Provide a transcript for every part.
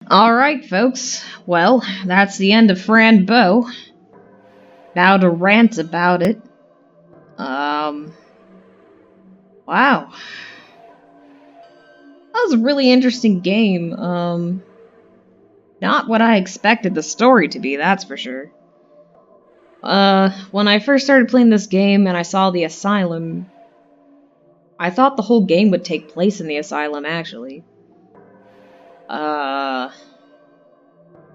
Alright, folks. Well, that's the end of Fran Bow. Now to rant about it. Um, wow. That was a really interesting game. Not what I expected the story to be, that's for sure. When I first started playing this game and I saw the asylum, I thought the whole game would take place in the asylum, actually. Uh,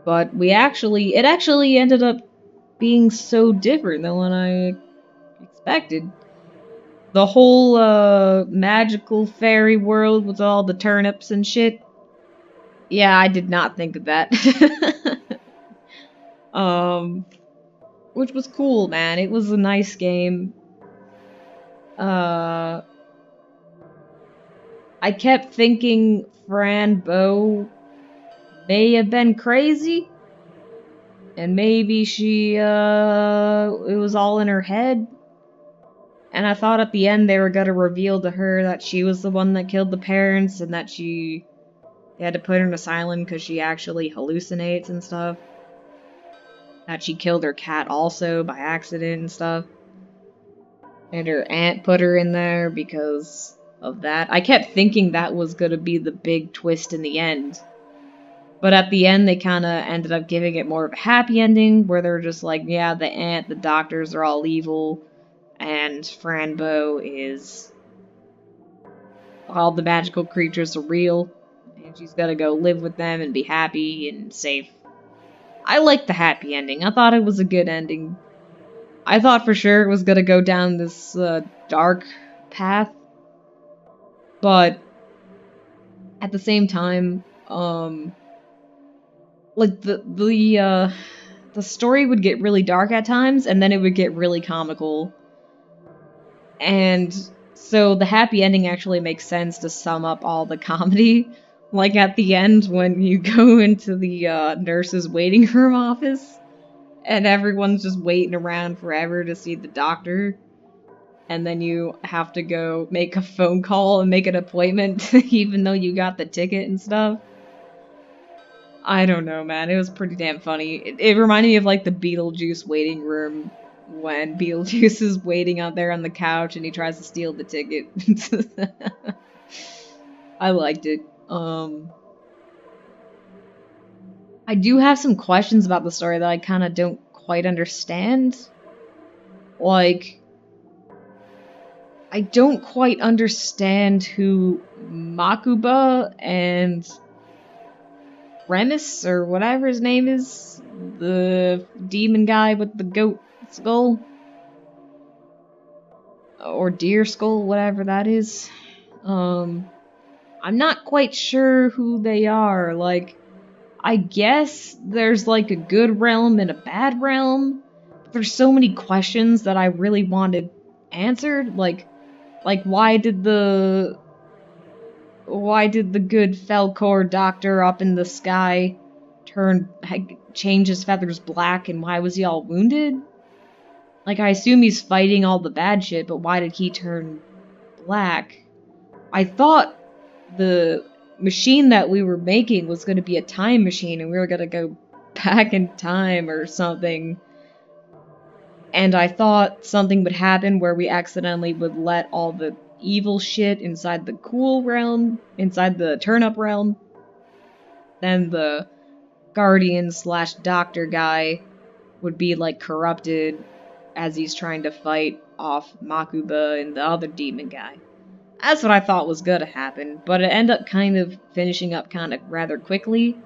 but it actually ended up being so different than what I expected. The whole, magical fairy world with all the turnips and shit. Yeah, I did not think of that. um, which was cool, man. It was a nice game. Uh, I kept thinking Fran Bow may have been crazy, and maybe it was all in her head. And I thought at the end they were gonna reveal to her that she was the one that killed the parents, and that they had to put her in an asylum because she actually hallucinates and stuff. That she killed her cat also by accident and stuff. And her aunt put her in there because of that. I kept thinking that was gonna be the big twist in the end. But at the end, they kind of ended up giving it more of a happy ending, where they're just like, yeah, the aunt, the doctors are all evil, and Fran Bow is... all the magical creatures are real, and she's gotta go live with them and be happy and safe. I liked the happy ending. I thought it was a good ending. I thought for sure it was gonna go down this dark path, but at the same time, like the story would get really dark at times, and then it would get really comical, and so the happy ending actually makes sense to sum up all the comedy. Like at the end when you go into the nurse's waiting room office, and everyone's just waiting around forever to see the doctor. And then you have to go make a phone call and make an appointment, even though you got the ticket and stuff. I don't know, man. It was pretty damn funny. It reminded me of, like, the Beetlejuice waiting room when Beetlejuice is waiting out there on the couch and he tries to steal the ticket. I liked it. I do have some questions about the story that I kind of don't quite understand. Like, I don't quite understand who Makuba and Remus, or whatever his name is, the demon guy with the goat skull, or deer skull, whatever that is. I'm not quite sure who they are. Like, I guess there's like a good realm and a bad realm. But there's so many questions that I really wanted answered. Like why did the good Felcor doctor up in the sky change his feathers black, and why was he all wounded? Like, I assume he's fighting all the bad shit, but why did he turn black? I thought the machine that we were making was going to be a time machine, and we were going to go back in time or something. And I thought something would happen where we accidentally would let all the evil shit inside the cool realm, inside the turnip realm, then the guardian slash doctor guy would be like corrupted as he's trying to fight off Makuba and the other demon guy. That's what I thought was gonna happen, but it ended up kind of finishing up kind of rather quickly.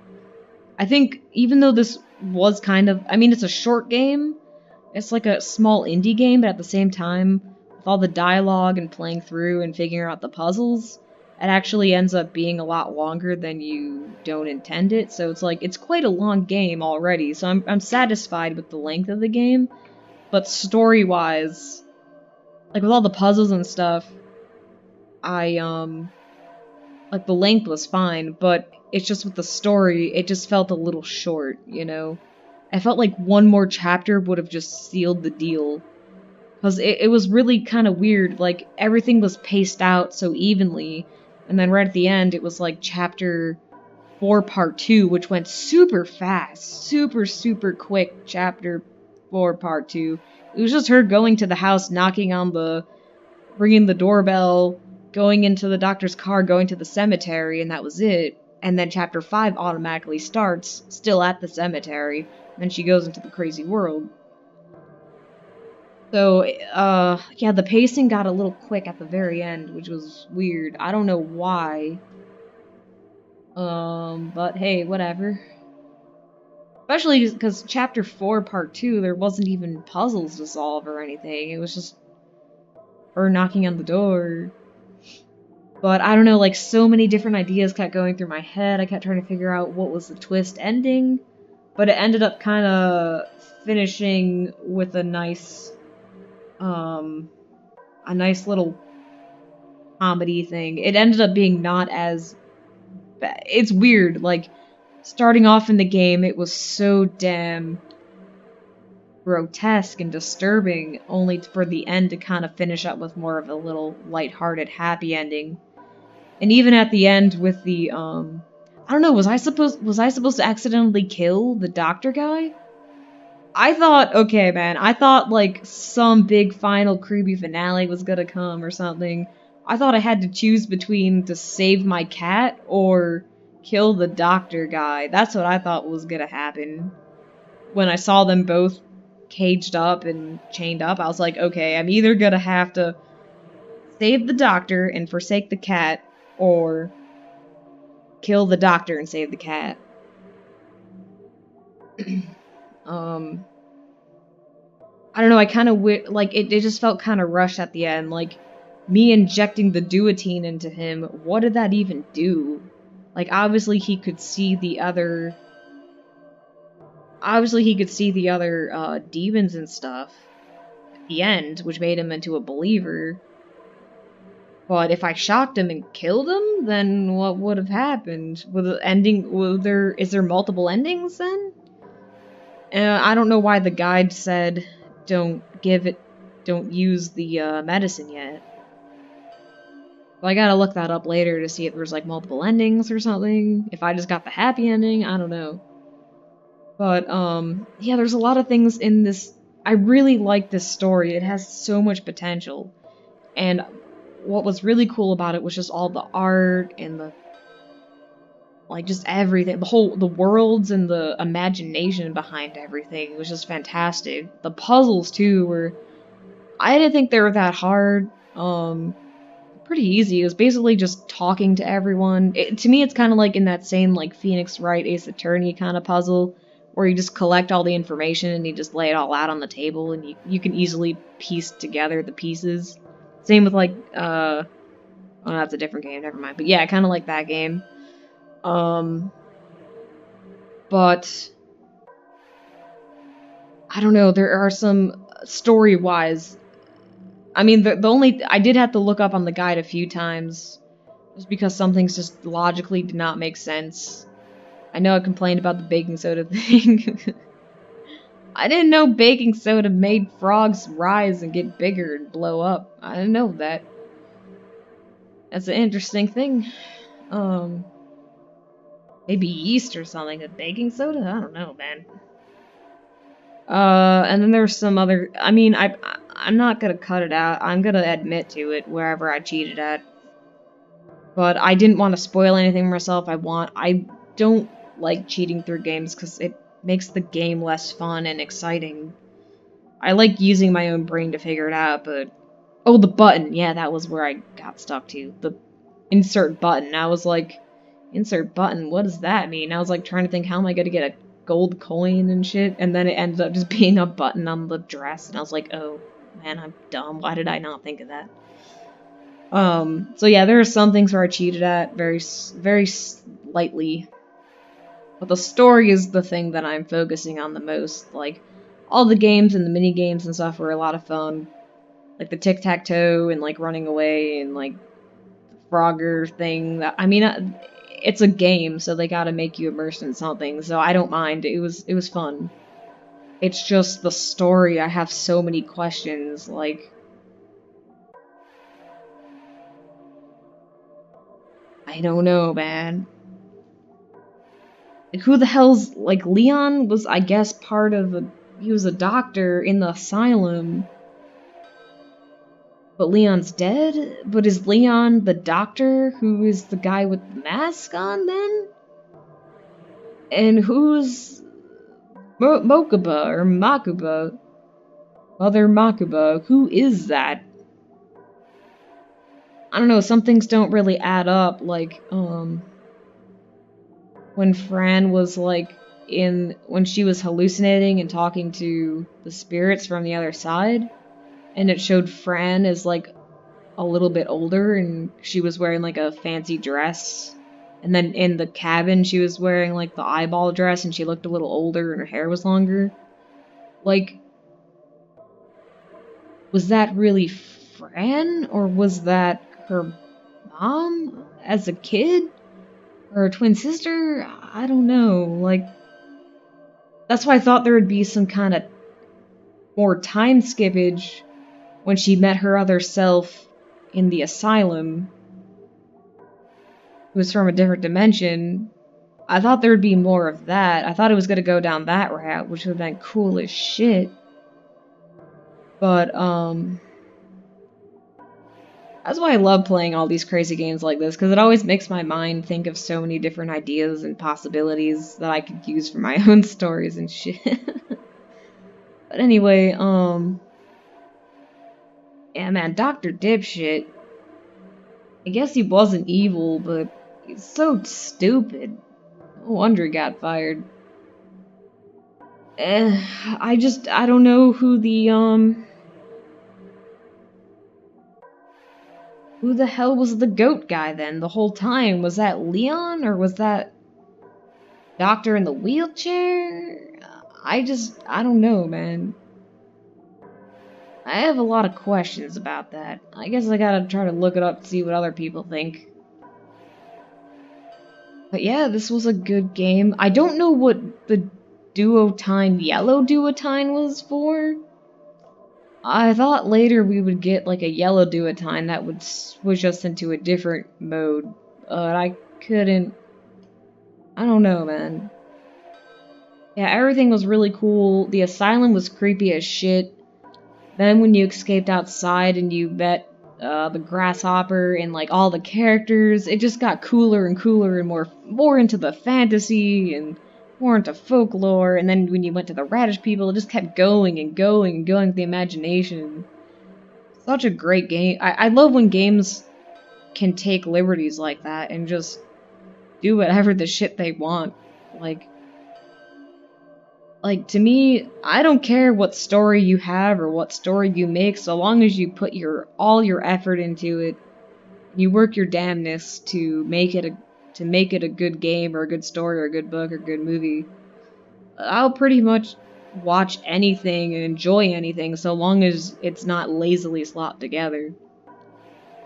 I think even though this was kind of, I mean, it's a short game, it's like a small indie game, but at the same time, with all the dialogue and playing through and figuring out the puzzles, it actually ends up being a lot longer than you don't intend it. So it's like, it's quite a long game already, so I'm satisfied with the length of the game, but story-wise, like with all the puzzles and stuff, like the length was fine, but it's just with the story, it just felt a little short, you know? I felt like one more chapter would have just sealed the deal. Because it was really kind of weird, like, everything was paced out so evenly, and then right at the end, it was like chapter 4 Part 2, which went super fast, super quick. Chapter 4 Part 2. It was just her going to the house, ringing the doorbell, going into the doctor's car, going to the cemetery, and that was it. And then Chapter 5 automatically starts, still at the cemetery, and then she goes into the crazy world. So, yeah, the pacing got a little quick at the very end, which was weird. I don't know why. But hey, whatever. Especially because Chapter 4, Part 2, there wasn't even puzzles to solve or anything. It was just her knocking on the door. But I don't know, like, so many different ideas kept going through my head. I kept trying to figure out what was the twist ending. But it ended up kind of finishing with a nice little comedy thing. It ended up being not as bad. It's weird, like, starting off in the game, it was so damn grotesque and disturbing, only for the end to kind of finish up with more of a little lighthearted, happy ending. And even at the end with the I don't know, was I supposed to accidentally kill the doctor guy? I thought, okay, man, I thought like some big final creepy finale was gonna come or something. I thought I had to choose between to save my cat or kill the doctor guy. That's what I thought was gonna happen. When I saw them both caged up and chained up, I was like, okay, I'm either gonna have to save the doctor and forsake the cat, or kill the doctor and save the cat. I don't know, I kind of like it just felt kind of rushed at the end, like me injecting the duotine into him. What did that even do? Like obviously he could see the other demons and stuff at the end, which made him into a believer. But if I shocked him and killed him, then what would have happened? Is there multiple endings then? I don't know why the guide said don't use the medicine yet. Well, I gotta look that up later to see if there's like multiple endings or something. If I just got the happy ending, I don't know. But yeah, there's a lot of things in this. I really like this story. It has so much potential. And what was really cool about it was just all the art and the like just everything, the worlds and the imagination behind everything. It was just fantastic. The puzzles too were, I didn't think they were that hard. Pretty easy. It was basically just talking to everyone. To me, it's kind of like in that same like Phoenix Wright Ace Attorney kind of puzzle, where you just collect all the information and you just lay it all out on the table, and you can easily piece together the pieces. Same with like oh, that's a different game. Never mind. But yeah, kind of like that game. But I don't know. There are some story-wise. I mean, the only I did have to look up on the guide a few times, just because some things just logically did not make sense. I know I complained about the baking soda thing. I didn't know baking soda made frogs rise and get bigger and blow up. I didn't know that. That's an interesting thing. Maybe yeast or something with baking soda? I don't know, man. And then there's some other. I mean, I'm not gonna cut it out. I'm gonna admit to it wherever I cheated at. But I didn't want to spoil anything for myself. I don't like cheating through games because it makes the game less fun and exciting. I like using my own brain to figure it out, but oh, the button. Yeah, that was where I got stuck to. The insert button. I was like, insert button, what does that mean? I was like trying to think, how am I gonna get a gold coin and shit? And then it ended up just being a button on the dress, and I was like, oh, man, I'm dumb. Why did I not think of that? So yeah, there are some things where I cheated at very slightly. But the story is the thing that I'm focusing on the most. Like, all the games and the mini games and stuff were a lot of fun. Like the tic-tac-toe and like running away and like Frogger thing. I mean, it's a game, so they gotta make you immersed in something. So I don't mind. It was fun. It's just the story. I have so many questions. Like, I don't know, man. Like, who the hell's, like, Leon was, I guess, part of a, he was a doctor in the asylum. But Leon's dead? But is Leon the doctor who is the guy with the mask on then? And who's Mokuba or Makuba? Mother Makuba? Who is that? I don't know, some things don't really add up, like, when Fran was, like, when she was hallucinating and talking to the spirits from the other side, and it showed Fran as, like, a little bit older, and she was wearing, like, a fancy dress, and then in the cabin she was wearing, like, the eyeball dress, and she looked a little older, and her hair was longer. Like, was that really Fran, or was that her mom as a kid? Or her twin sister? I don't know. Like, that's why I thought there would be some kind of more time skippage when she met her other self in the asylum, who was from a different dimension. I thought there would be more of that. I thought it was going to go down that route, which would have been cool as shit. But, that's why I love playing all these crazy games like this, because it always makes my mind think of so many different ideas and possibilities that I could use for my own stories and shit. But anyway, yeah, man, Dr. Dipshit, I guess he wasn't evil, but he's so stupid. No wonder he got fired. I don't know who the hell was the goat guy then the whole time? Was that Leon, or was that Doctor in the wheelchair? I don't know, man. I have a lot of questions about that. I guess I gotta try to look it up to see what other people think. But yeah, this was a good game. I don't know what the duotine, yellow duotine was for. I thought later we would get like a yellow duotine that would switch us into a different mode. But I couldn't. I don't know, man. Yeah, everything was really cool. The asylum was creepy as shit. Then when you escaped outside and you met the grasshopper and like all the characters, it just got cooler and cooler and more into the fantasy and more into folklore. And then when you went to the radish people, it just kept going and going and going with the imagination. Such a great game. I love when games can take liberties like that and just do whatever the shit they want. Like, to me, I don't care what story you have or what story you make, so long as you put all your effort into it, you work your damnness to make it a good game or a good story or a good book or a good movie. I'll pretty much watch anything and enjoy anything so long as it's not lazily slopped together.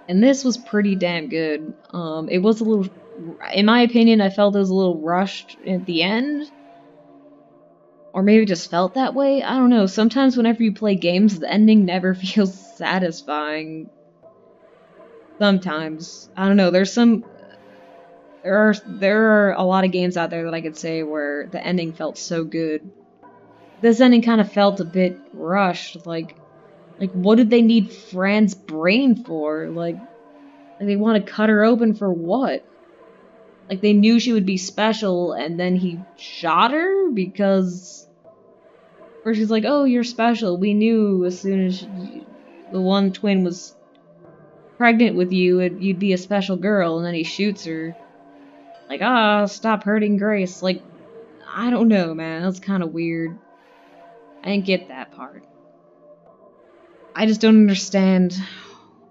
And this was pretty damn good. It was a little, in my opinion, I felt it was a little rushed at the end. Or maybe just felt that way. I don't know. Sometimes whenever you play games, the ending never feels satisfying. Sometimes. I don't know. There are a lot of games out there that I could say where the ending felt so good. This ending kind of felt a bit rushed. Like what did they need Fran's brain for? Like they want to cut her open for what? Like they knew she would be special and then he shot her because where she's like, oh, you're special. We knew as soon as the one twin was pregnant with you, you'd be a special girl. And then he shoots her. Like, stop hurting Grace. Like, I don't know, man. That's kind of weird. I didn't get that part. I just don't understand.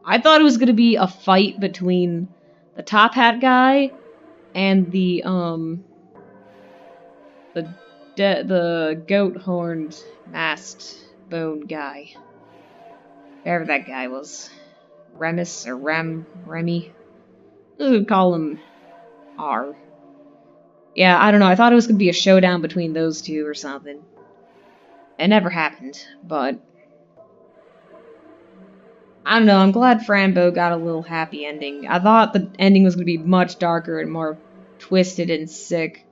I thought it was going to be a fight between the top hat guy and the goat horned masked bone guy. Whoever that guy was. Remus or Remy. We'll call him R. Yeah, I don't know. I thought it was going to be a showdown between those two or something. It never happened, but I don't know. I'm glad Franbo got a little happy ending. I thought the ending was going to be much darker and more twisted and sick.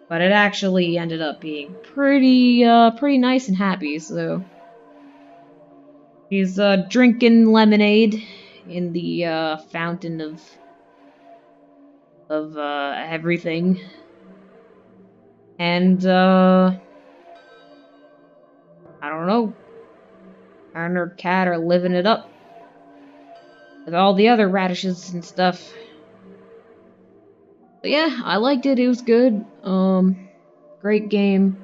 But it actually ended up being pretty nice and happy, so... He's, drinking lemonade in the, fountain of everything. And, I don't know. Her and her cat are living it up with all the other radishes and stuff. But yeah, I liked it. It was good. Great game.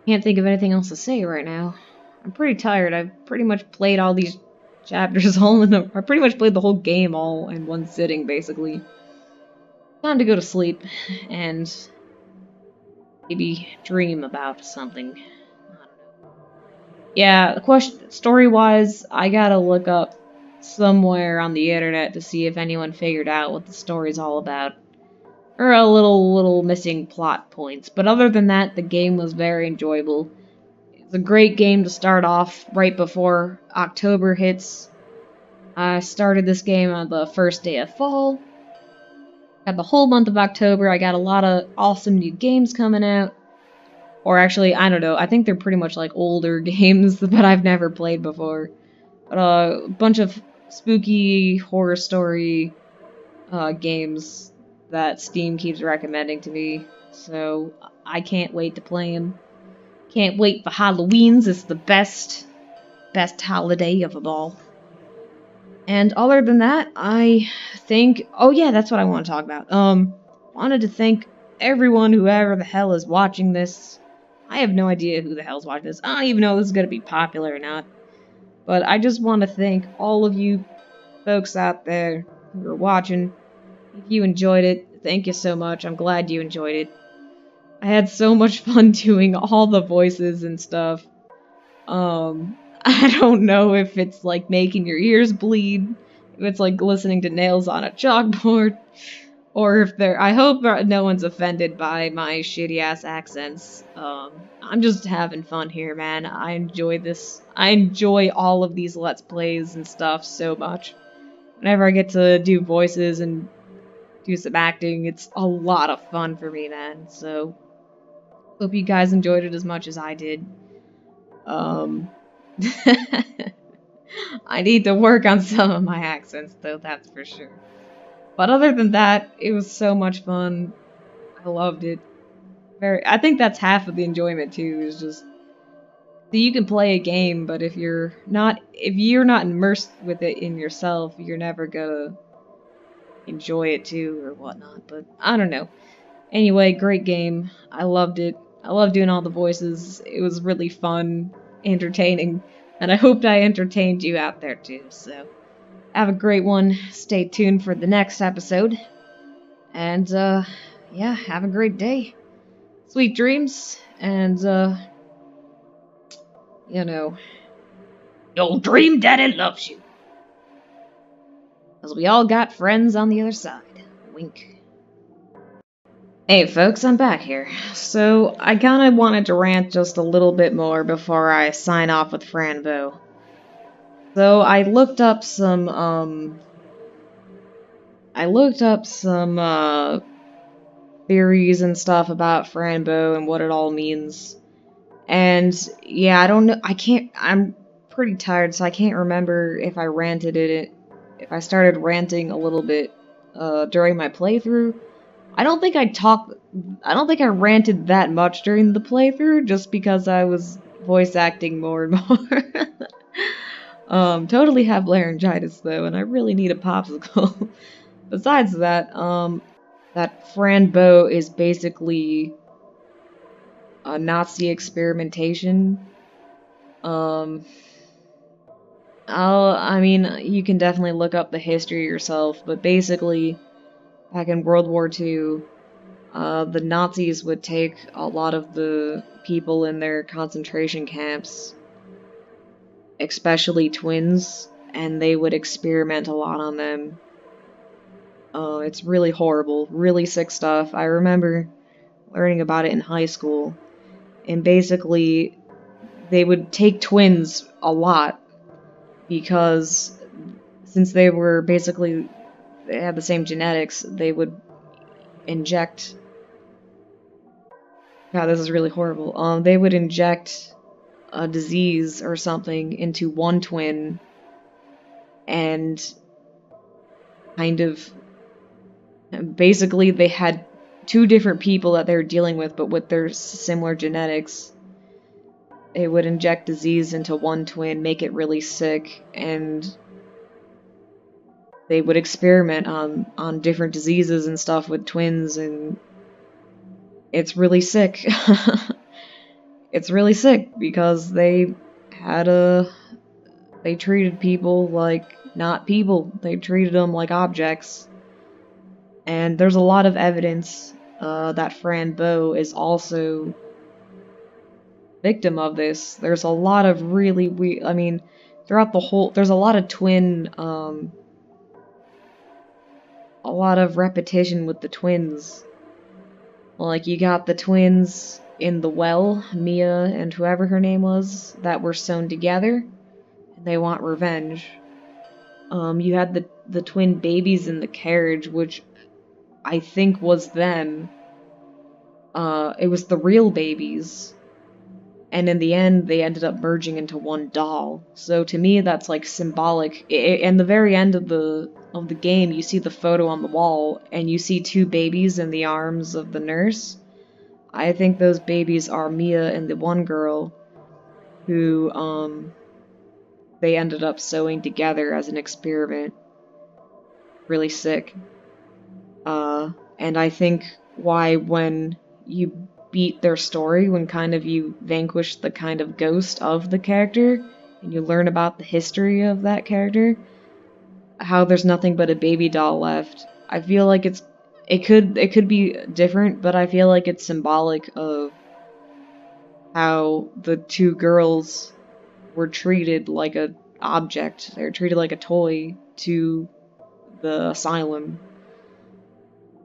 Can't think of anything else to say right now. I'm pretty tired. I've pretty much played all these chapters I pretty much played the whole game all in one sitting, basically. Time to go to sleep and maybe dream about something. I don't know. Yeah, the question, story-wise, I gotta look up somewhere on the internet to see if anyone figured out what the story's all about. Or a little missing plot points. But other than that, the game was very enjoyable. It's a great game to start off right before October hits. I started this game on the first day of fall. Got the whole month of October. I got a lot of awesome new games coming out. Or actually, I don't know. I think they're pretty much like older games that I've never played before. But a bunch of spooky horror story games that Steam keeps recommending to me. So I can't wait to play them. Can't wait for Halloween's. It's the best holiday of them all. And other than that, I think... Oh yeah, that's what I want to talk about. Wanted to thank everyone, whoever the hell is watching this. I have no idea who the hell's watching this. I don't even know if this is going to be popular or not. But I just want to thank all of you folks out there who are watching. If you enjoyed it, thank you so much. I'm glad you enjoyed it. I had so much fun doing all the voices and stuff. I don't know if it's like making your ears bleed, if it's like listening to nails on a chalkboard, or if they're... I hope no one's offended by my shitty ass accents. I'm just having fun here, man. I enjoy this. I enjoy all of these Let's Plays and stuff so much. Whenever I get to do voices and do some acting, it's a lot of fun for me, man. So, hope you guys enjoyed it as much as I did. I need to work on some of my accents, though, that's for sure. But other than that, it was so much fun. I loved it. I think that's half of the enjoyment too, is just... So you can play a game, but if you're not immersed with it in yourself, you're never gonna enjoy it too, or whatnot. But I don't know. Anyway, great game. I loved it. I love doing all the voices. It was really fun, entertaining, and I hoped I entertained you out there too, so... Have a great one. Stay tuned for the next episode. And, yeah, have a great day. Sweet dreams, and, you know, you'll dream daddy loves you. Because we all got friends on the other side. Wink. Hey folks, I'm back here. So, I kinda wanted to rant just a little bit more before I sign off with Fran. So, I looked up some, theories and stuff about Franbo and what it all means. And yeah, I don't know. I'm pretty tired, so I can't remember if I if I started ranting a little bit during my playthrough. I don't think I ranted that much during the playthrough, just because I was voice acting more and more. Totally have laryngitis though, and I really need a popsicle. Besides that, that Franbo is basically a Nazi experimentation. Um, I mean, you can definitely look up the history yourself, but basically, back in World War II, the Nazis would take a lot of the people in their concentration camps, especially twins, and they would experiment a lot on them. It's really horrible, really sick stuff. I remember learning about it in high school, and basically, they would take twins a lot, because since they had the same genetics, they would inject God, this is really horrible. They would inject a disease or something into one twin and kind of basically they had two different people that they were dealing with, but with their similar genetics. They would inject disease into one twin, make it really sick, and they would experiment on different diseases and stuff with twins, and it's really sick. It's really sick because they treated people like not people. They treated them like objects. And there's a lot of evidence that Fran Bow is also victim of this. There's a lot of really I mean, throughout the whole, there's a lot of a lot of repetition with the twins. Like, you got the twins in the well, Mia and whoever her name was, that were sewn together, and they want revenge. You had the twin babies in the carriage, which I think was them. It was the real babies. And in the end, they ended up merging into one doll. So to me, that's like symbolic. In the very end of the game, you see the photo on the wall, and you see two babies in the arms of the nurse. I think those babies are Mia and the one girl who they ended up sewing together as an experiment. Really sick. And I think why when you beat their story, when kind of you vanquish the kind of ghost of the character, and you learn about the history of that character, how there's nothing but a baby doll left. I feel like it could be different, but I feel like it's symbolic of how the two girls were treated like a object. They were treated like a toy to the asylum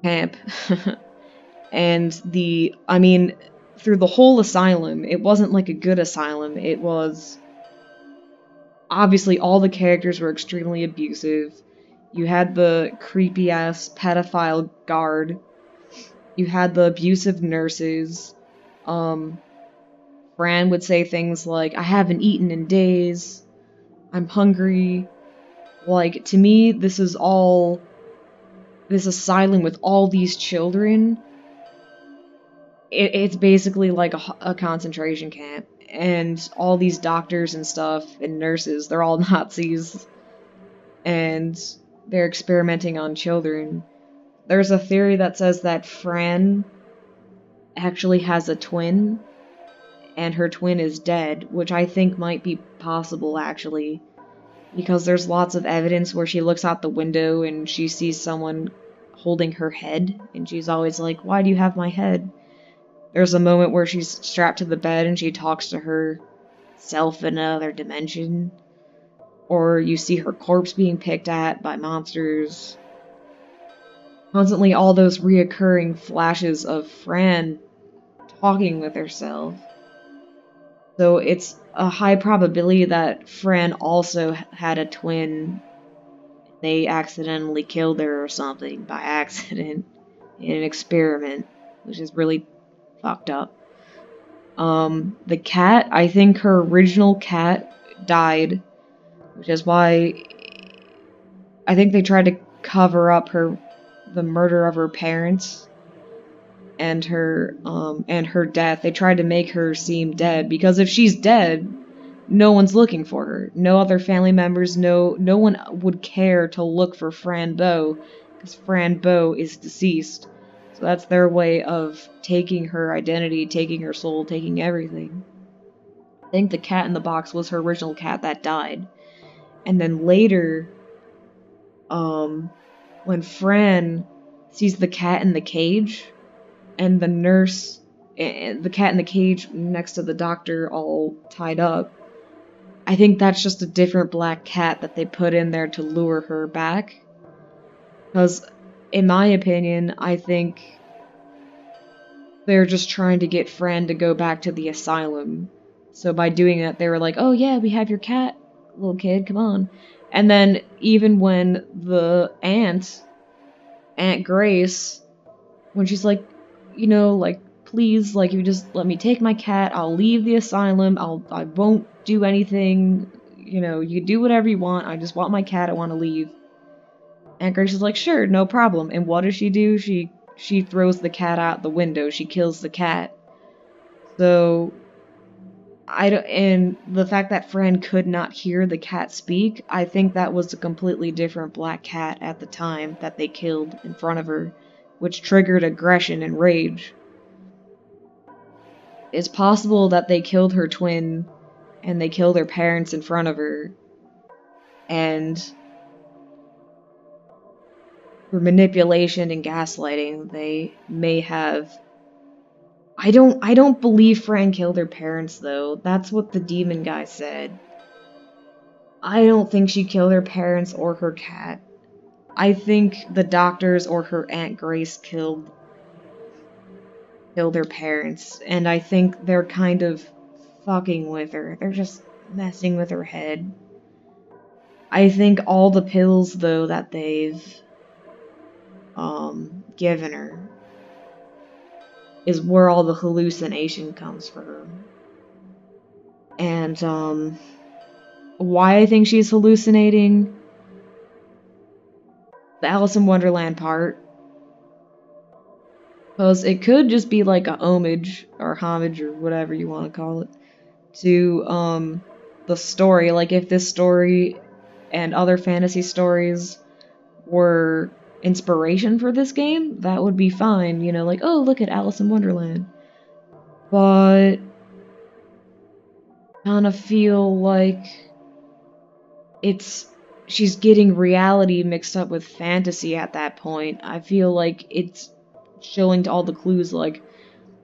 camp. And I mean, through the whole asylum, it wasn't like a good asylum. It was, obviously, all the characters were extremely abusive. You had the creepy ass pedophile guard. You had the abusive nurses. Fran would say things like, I haven't eaten in days. I'm hungry. Like, to me, this asylum with all these children, it's basically like a concentration camp. And all these doctors and stuff and nurses, they're all Nazis. And they're experimenting on children. There's a theory that says that Fran actually has a twin, and her twin is dead, which I think might be possible, actually. Because there's lots of evidence where she looks out the window and she sees someone holding her head, and she's always like, why do you have my head? There's a moment where she's strapped to the bed and she talks to herself in another dimension. Or you see her corpse being picked at by monsters. Constantly all those reoccurring flashes of Fran talking with herself. So it's a high probability that Fran also had a twin. They accidentally killed her or something by accident in an experiment, which is really fucked up. The cat, I think her original cat died, which is why I think they tried to cover up the murder of her parents and her death. They tried to make her seem dead, because if she's dead, no one's looking for her. No other family members, no one would care to look for Fran Bow, because Fran Bow is deceased. So that's their way of taking her identity, taking her soul, taking everything. I think the cat in the box was her original cat that died. And then later, when Fran sees the cat in the cage, and the nurse, and the cat in the cage next to the doctor all tied up, I think that's just a different black cat that they put in there to lure her back. Because, in my opinion, I think they're just trying to get Fran to go back to the asylum. So by doing that, they were like, oh yeah, we have your cat, little kid, come on. And then, even when the Aunt Grace, when she's like, like, please, like, you just let me take my cat, I'll leave the asylum, I won't do anything, you know, you do whatever you want, I just want my cat, I want to leave. And Grace is like, sure, no problem. And what does she do? She throws the cat out the window, she kills the cat. So, I don't, and the fact that Fran could not hear the cat speak, I think that was a completely different black cat at the time that they killed in front of her, which triggered aggression and rage. It's possible that they killed her twin and they killed her parents in front of her, and through manipulation and gaslighting, they may have. I don't believe Fran killed her parents though. That's what the demon guy said. I don't think she killed her parents or her cat. I think the doctors or her Aunt Grace killed her parents, and I think they're kind of fucking with her. They're just messing with her head. I think all the pills though that they've given her is where all the hallucination comes for her. And why I think she's hallucinating, the Alice in Wonderland part, because it could just be like a homage or whatever you want to call it to the story. Like if this story and other fantasy stories were inspiration for this game, that would be fine, you know, like, oh, look at Alice in Wonderland. But kind of feel like she's getting reality mixed up with fantasy at that point. I feel like it's showing to all the clues like,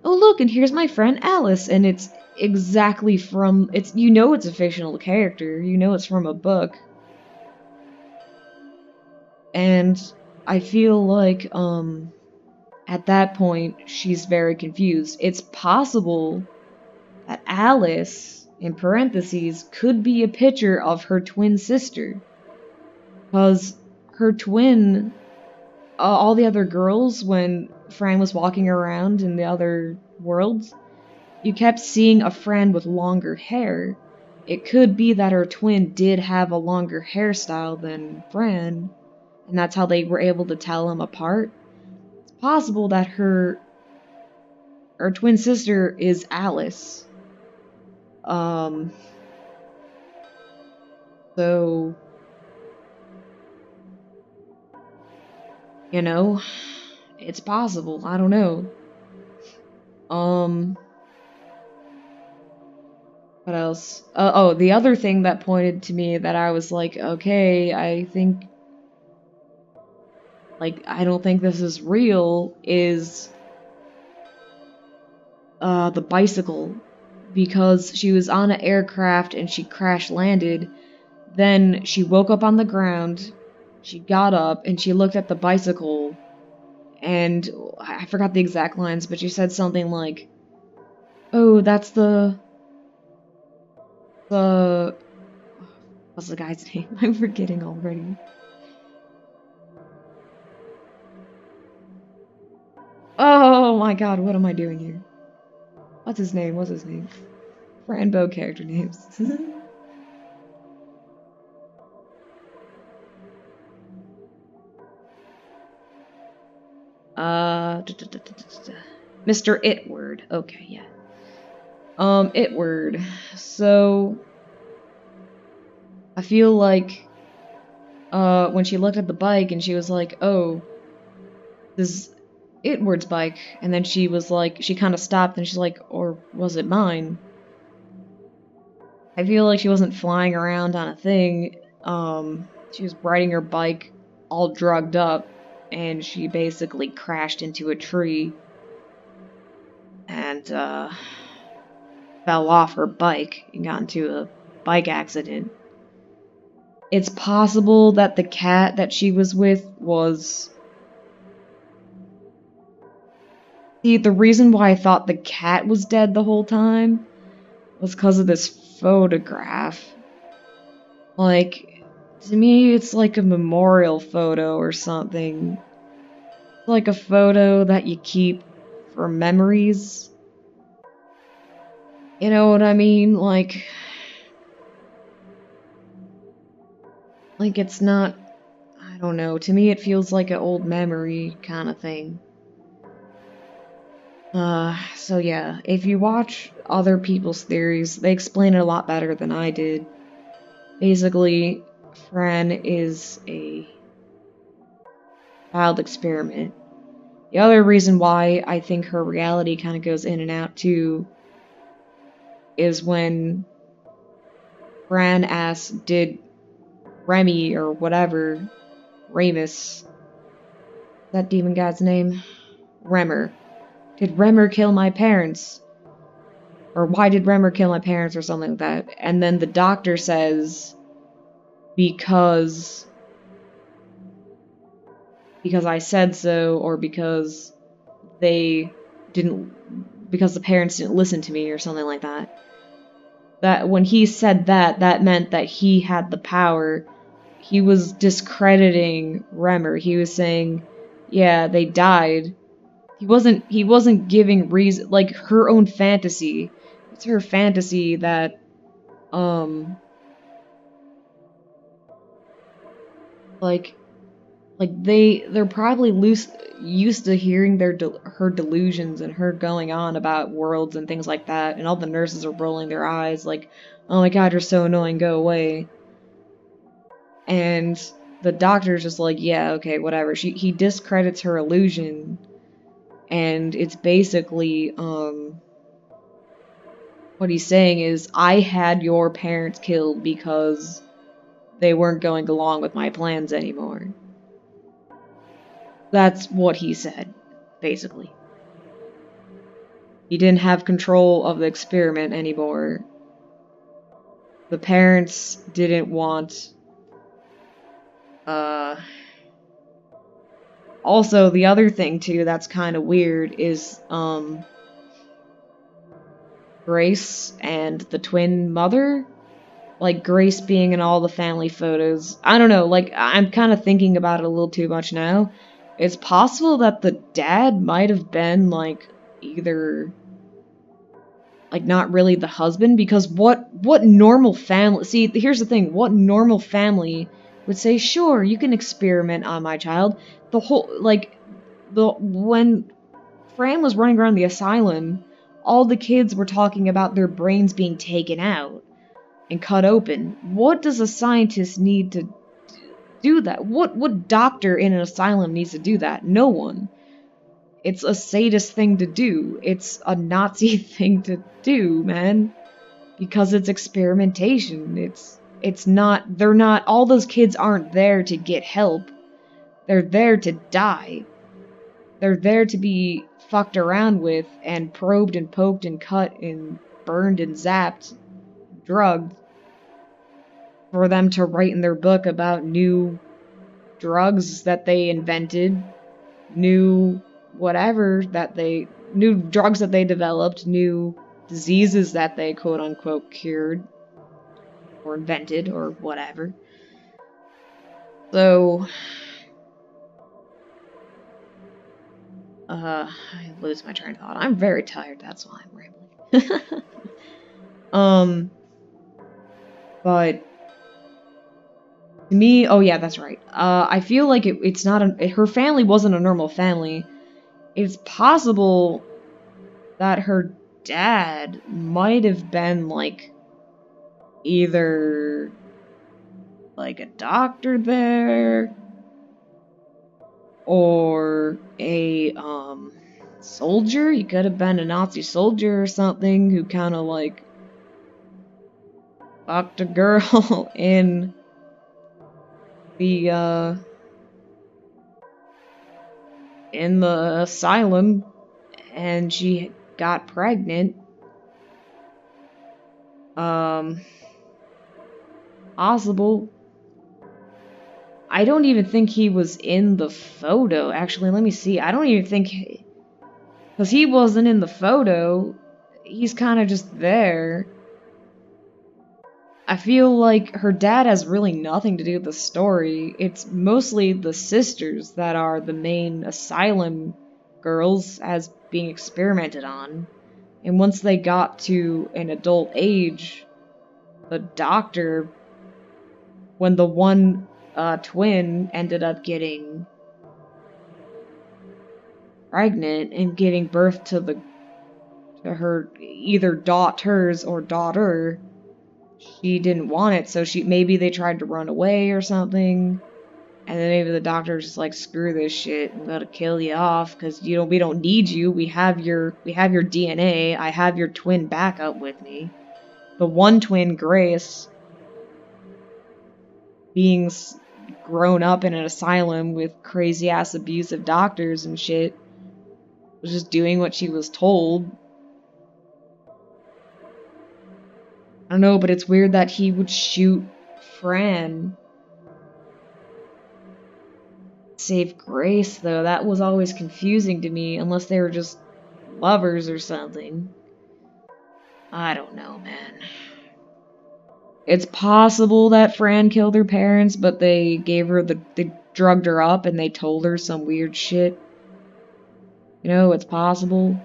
oh look, and here's my friend Alice, and it's exactly from you know it's a fictional character, you know it's from a book. And I feel like at that point she's very confused. It's possible that Alice, in parentheses, could be a picture of her twin sister. Because her twin, all the other girls, when Fran was walking around in the other worlds, you kept seeing a Fran with longer hair. It could be that her twin did have a longer hairstyle than Fran, and that's how they were able to tell them apart. It's possible that her twin sister is Alice. So, you know, it's possible. I don't know. What else? Oh, the other thing that pointed to me that I was like, okay, I think, like, I don't think this is real, is the bicycle. Because she was on an aircraft and she crash landed. Then she woke up on the ground, she got up, and she looked at the bicycle, and I forgot the exact lines, but she said something like, oh, that's the what's the guy's name? I'm forgetting already. Oh my god, what am I doing here? What's his name? Rambo character names. Mr. Itward. Okay, yeah. Itward. So, I feel like, when she looked at the bike and she was like, oh, this is Itward's bike, and then she was like, she kind of stopped and she's like, or was it mine? I feel like she wasn't flying around on a thing, she was riding her bike all drugged up, and she basically crashed into a tree and fell off her bike and got into a bike accident. It's possible that the cat that she was with was... See, the reason why I thought the cat was dead the whole time was because of this photograph. Like, to me, it's like a memorial photo or something. It's like a photo that you keep for memories. You know what I mean? Like it's not, I don't know, to me it feels like an old memory kind of thing. So yeah, if you watch other people's theories, they explain it a lot better than I did. Basically, Fran is a child experiment. The other reason why I think her reality kind of goes in and out too is when Fran asks, did Remy or whatever, Ramus, that demon god's name? Remmer. Did Remmer kill my parents? Or why did Remmer kill my parents or something like that? And then the doctor says, because I said so, or because they didn't, because the parents didn't listen to me or something like that. That when he said that, that meant that he had the power. He was discrediting Remmer. He was saying, yeah, they died. He wasn't giving reason, like her own fantasy. It's her fantasy that like they're probably used to hearing her delusions and her going on about worlds and things like that, and all the nurses are rolling their eyes like, oh my god, you're so annoying, go away. And the doctor's just like, yeah, okay, whatever. He discredits her illusion, and it's basically what he's saying is, I had your parents killed because they weren't going along with my plans anymore. That's what he said, basically. He didn't have control of the experiment anymore. The parents didn't want... Also, the other thing, too, that's kind of weird is, Grace and the twin mother? Like, Grace being in all the family photos. I don't know, like, I'm kind of thinking about it a little too much now. It's possible that the dad might have been, like, either... like, not really the husband, because what normal family... See, here's the thing, what normal family would say, sure, you can experiment on my child? The whole, like, when Fran was running around the asylum, all the kids were talking about their brains being taken out and cut open. What does a scientist need to do that? What doctor in an asylum needs to do that? No one. It's a sadist thing to do. It's a Nazi thing to do, man. Because it's experimentation. It's not, they're not, all those kids aren't there to get help. They're there to die. They're there to be fucked around with and probed and poked and cut and burned and zapped, drugged, for them to write in their book about new drugs that they invented, new whatever that they, new drugs that they developed, new diseases that they quote-unquote cured or invented or whatever. So, I lose my train of thought. I'm very tired, that's why I'm rambling. But to me, oh yeah, that's right. I feel like it's not her family wasn't a normal family. It's possible that her dad might have been like either like a doctor there or a soldier. He could have been a Nazi soldier or something who kind of like fucked a girl in the asylum, and she got pregnant. Possible. I don't even think he was in the photo. Actually, let me see. I don't even think... because he wasn't in the photo. He's kind of just there. I feel like her dad has really nothing to do with the story. It's mostly the sisters that are the main asylum girls as being experimented on. And once they got to an adult age, the doctor, when the one twin ended up getting pregnant and giving birth to her either daughters or daughter, she didn't want it, so maybe they tried to run away or something. And then maybe the doctor's just like, screw this shit, I'm gonna kill you off, because we don't need you. We have your DNA. I have your twin backup with me. The one twin, Grace, being grown up in an asylum with crazy ass abusive doctors and shit, was just doing what she was told. I don't know, but it's weird that he would shoot Fran. Save Grace, though. That was always confusing to me, unless they were just lovers or something. I don't know, man. It's possible that Fran killed her parents, but they drugged her up and they told her some weird shit. You know, it's possible.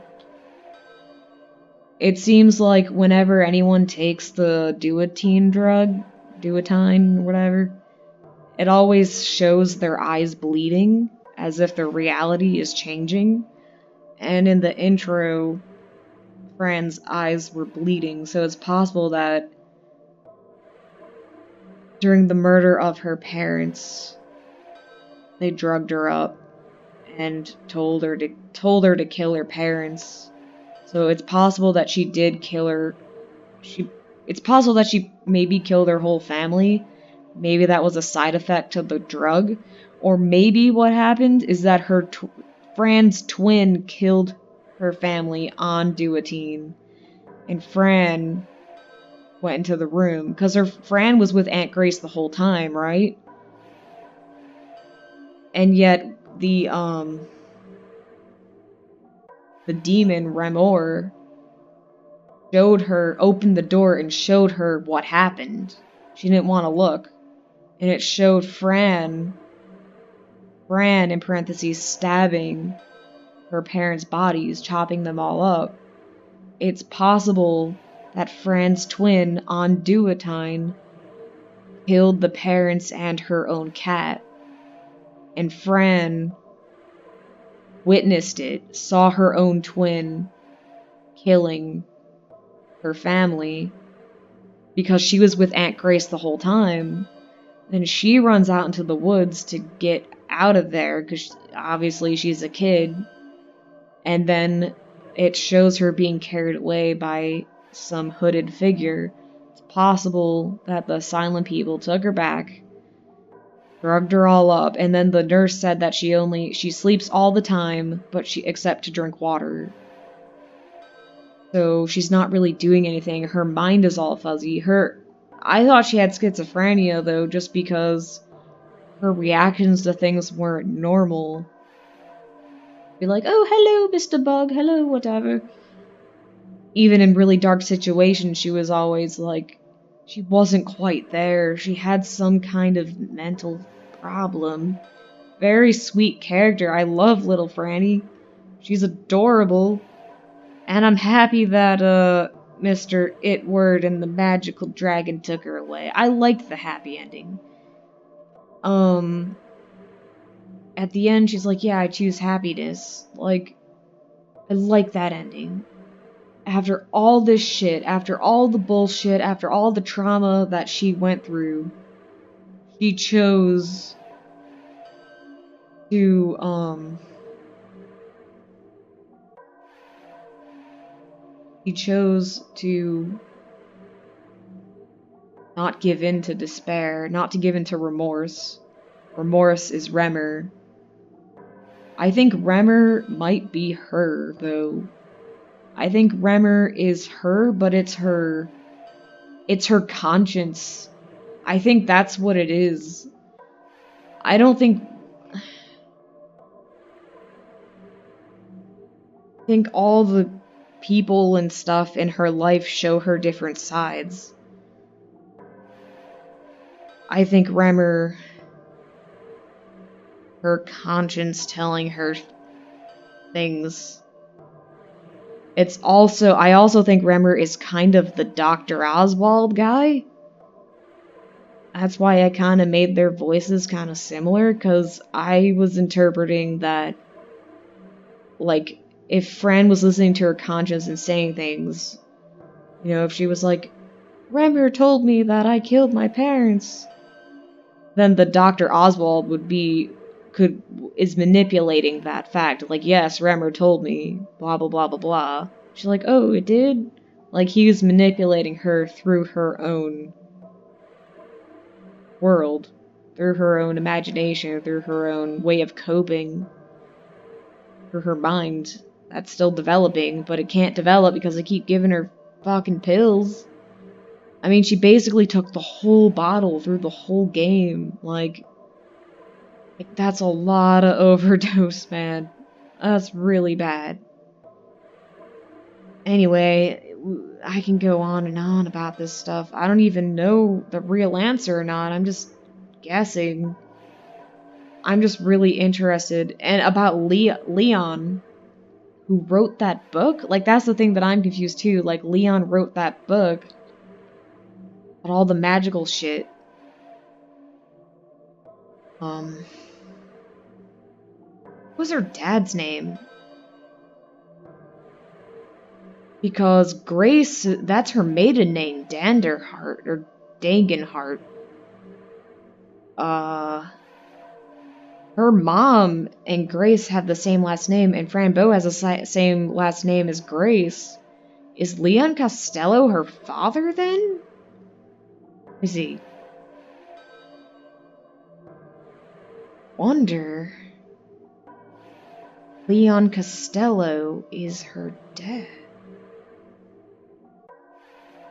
It seems like whenever anyone takes the duotine drug, duotine or whatever, it always shows their eyes bleeding, as if their reality is changing. And in the intro, Fran's eyes were bleeding, so it's possible that during the murder of her parents, they drugged her up and told her to kill her parents. So it's possible that she did kill her. It's possible that she maybe killed her whole family. Maybe that was a side effect of the drug, or maybe what happened is that Fran's twin killed her family on duotine, and Fran went into the room because Fran was with Aunt Grace the whole time, right? And yet the demon Remor opened the door and showed her what happened. She didn't want to look. And it showed Fran in parentheses, stabbing her parents' bodies, chopping them all up. It's possible that Fran's twin on duotine killed the parents and her own cat. And Fran witnessed it, saw her own twin killing her family because she was with Aunt Grace the whole time. Then she runs out into the woods to get out of there because obviously she's a kid. And then it shows her being carried away by some hooded figure. It's possible that the silent people took her back, drugged her all up, and then the nurse said that she sleeps all the time, but except to drink water. So she's not really doing anything. Her mind is all fuzzy. I thought she had schizophrenia, though, just because her reactions to things weren't normal. Be like, oh, hello, Mr. Bug, hello, whatever. Even in really dark situations, she was always like, she wasn't quite there. She had some kind of mental problem. Very sweet character. I love little Franny. She's adorable. And I'm happy that, Mr. Itward and the magical dragon took her away. I liked the happy ending. At the end, she's like, yeah, I choose happiness. Like, I like that ending. After all this shit, after all the bullshit, after all the trauma that she went through, she chose to, not give in to despair, not to give in to remorse. Remorse is Remor. I think Remor might be her, though. I think Remor is her, but it's her conscience. I think that's what it is. I don't think all the people and stuff in her life show her different sides. I think Remor, her conscience telling her things. It's also, I also think Remmer is kind of the Dr. Oswald guy. That's why I kind of made their voices kind of similar, because I was interpreting that, like, if Fran was listening to her conscience and saying things, you know, if she was like, Remmer told me that I killed my parents, then the Dr. Oswald is manipulating that fact. Like, yes, Remmer told me, blah, blah, blah, blah, blah. She's like, oh, it did? Like, he was manipulating her through her own world, through her own imagination, through her own way of coping, through her mind. That's still developing, but it can't develop because they keep giving her fucking pills. I mean, she basically took the whole bottle through the whole game. Like, that's a lot of overdose, man. That's really bad. Anyway, I can go on and on about this stuff. I don't even know the real answer or not. I'm just guessing. I'm just really interested. And about Leon, who wrote that book? Like, that's the thing that I'm confused too. Like, Leon wrote that book. But all the magical shit. What was her dad's name? Because Grace, that's her maiden name, Danderhart, or Dangenhart. Her mom and Grace have the same last name, and Fran Bow has the same last name as Grace. Is Leon Costello her father, then? Let me see. Wonder... Leon Costello is her dad.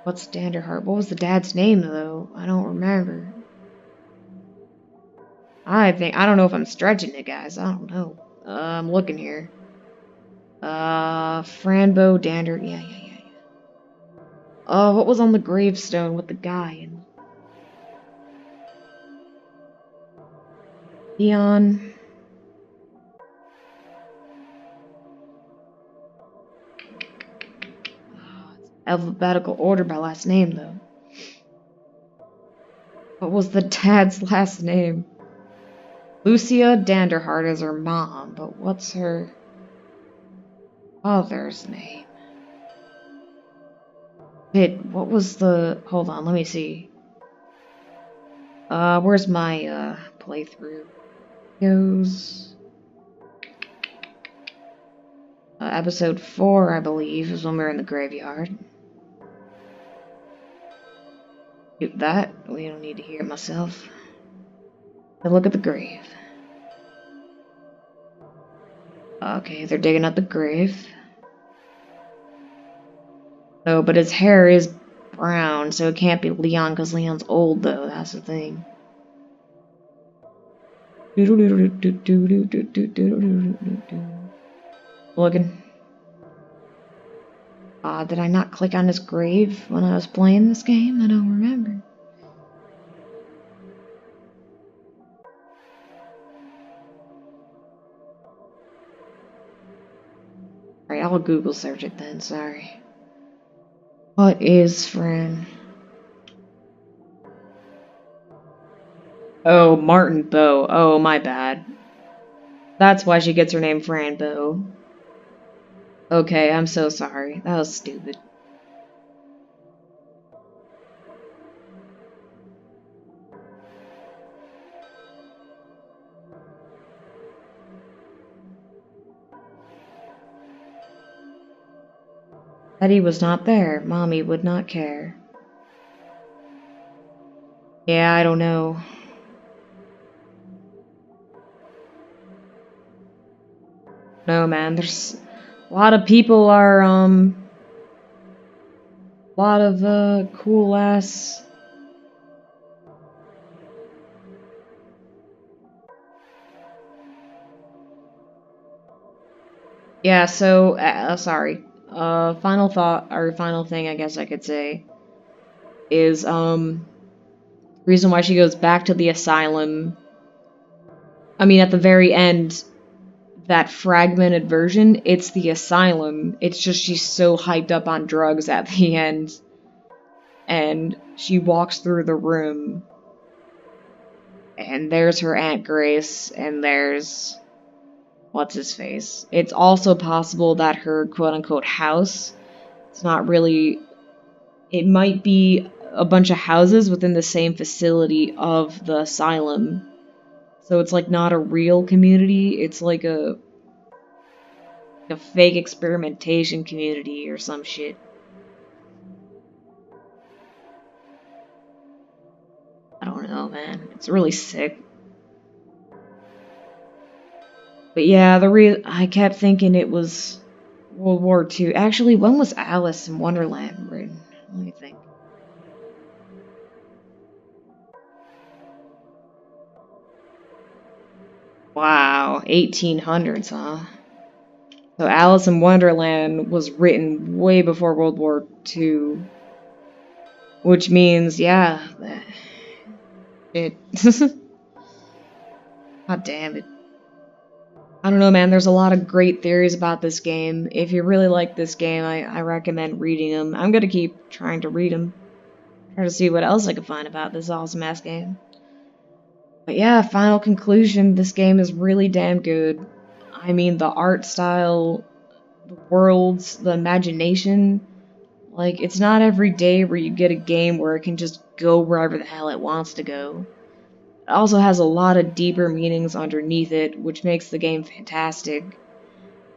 What's Danderhart? What was the dad's name, though? I don't remember. I don't know if I'm stretching it, guys. I don't know. I'm looking here. Franbo Dander. Yeah. What was on the gravestone with the guy? And Leon. It's alphabetical order by last name, though. What was the dad's last name? Lucia Danderhart is her mom, but what's her father's name? What was the... Hold on, let me see. Where's my, playthrough? Goes... episode 4, I believe, is when we were in the graveyard. Do that. We don't need to hear it myself. Now look at the grave. Okay, they're digging up the grave. Oh, but his hair is brown, so it can't be Leon, because Leon's old, though. That's the thing. Looking. Did I not click on his grave when I was playing this game? I don't remember. Alright, I'll Google search it then, sorry. What is Fran? Oh, Martin Bow. Oh, my bad. That's why she gets her name Fran Bow. Okay, I'm so sorry. That was stupid. Eddie was not there. Mommy would not care. Yeah, I don't know. No, man, there's a lot of people are, a lot of, cool ass. Yeah, so, sorry. Final thought, or final thing I guess I could say, is, reason why she goes back to the asylum. I mean, at the very end, that fragmented version, it's the asylum. It's just she's so hyped up on drugs at the end. And she walks through the room. And there's her Aunt Grace. And there's... what's his face? It's also possible that her quote-unquote house... it's not really... it might be a bunch of houses within the same facility of the asylum. So it's like not a real community. It's like a fake experimentation community or some shit. I don't know, man. It's really sick. But yeah, I kept thinking it was World War II. Actually, when was Alice in Wonderland written? Let me think. Wow, 1800s, huh? So Alice in Wonderland was written way before World War II. Which means, yeah, it... God damn it. I don't know, man, there's a lot of great theories about this game. If you really like this game, I recommend reading them. I'm gonna keep trying to read them. Try to see what else I can find about this awesome-ass game. But yeah, final conclusion, this game is really damn good. I mean, the art style, the worlds, the imagination. Like, it's not every day where you get a game where it can just go wherever the hell it wants to go. It also has a lot of deeper meanings underneath it, which makes the game fantastic.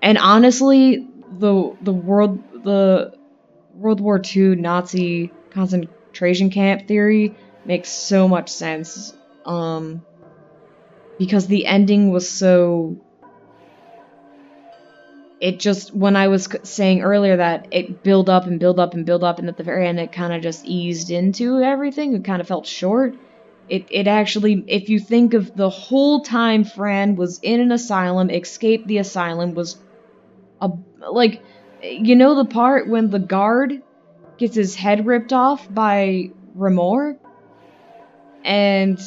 And honestly, the World War II Nazi concentration camp theory makes so much sense. Because the ending was so... it just, when I was saying earlier that it build up and build up and build up, and at the very end it kind of just eased into everything, it kind of felt short. It actually, if you think of the whole time Fran was in an asylum, escaped the asylum, was a, like, you know the part when the guard gets his head ripped off by Remor? And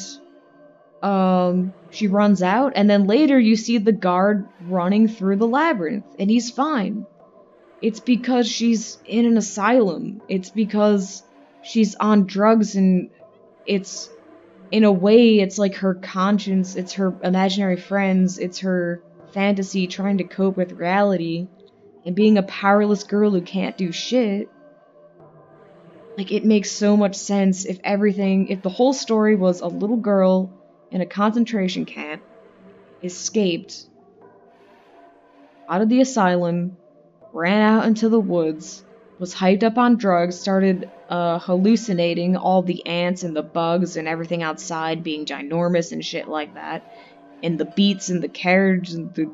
she runs out, and then later you see the guard running through the labyrinth, and he's fine. It's because she's in an asylum. It's because she's on drugs, and it's, in a way, it's like her conscience, it's her imaginary friends, it's her fantasy trying to cope with reality, and being a powerless girl who can't do shit. Like, it makes so much sense if the whole story was a little girl in a concentration camp, escaped out of the asylum, ran out into the woods, was hyped up on drugs, started hallucinating all the ants and the bugs and everything outside being ginormous and shit like that, and the beets and the carriage and the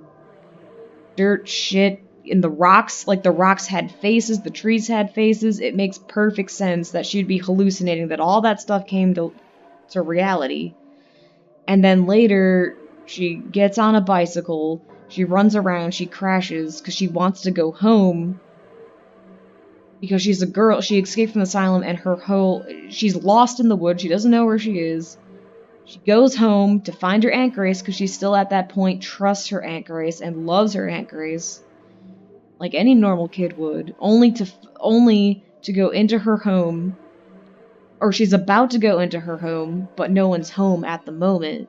dirt shit and the rocks, like the rocks had faces, the trees had faces. It makes perfect sense that she'd be hallucinating, that all that stuff came to reality. And then later, she gets on a bicycle, she runs around, she crashes because she wants to go home. Because she's a girl, she escaped from the asylum, and she's lost in the woods, she doesn't know where she is. She goes home to find her Aunt Grace, because she still at that point trusts her Aunt Grace and loves her Aunt Grace, like any normal kid would, only to go into her home, or she's about to go into her home, but no one's home at the moment.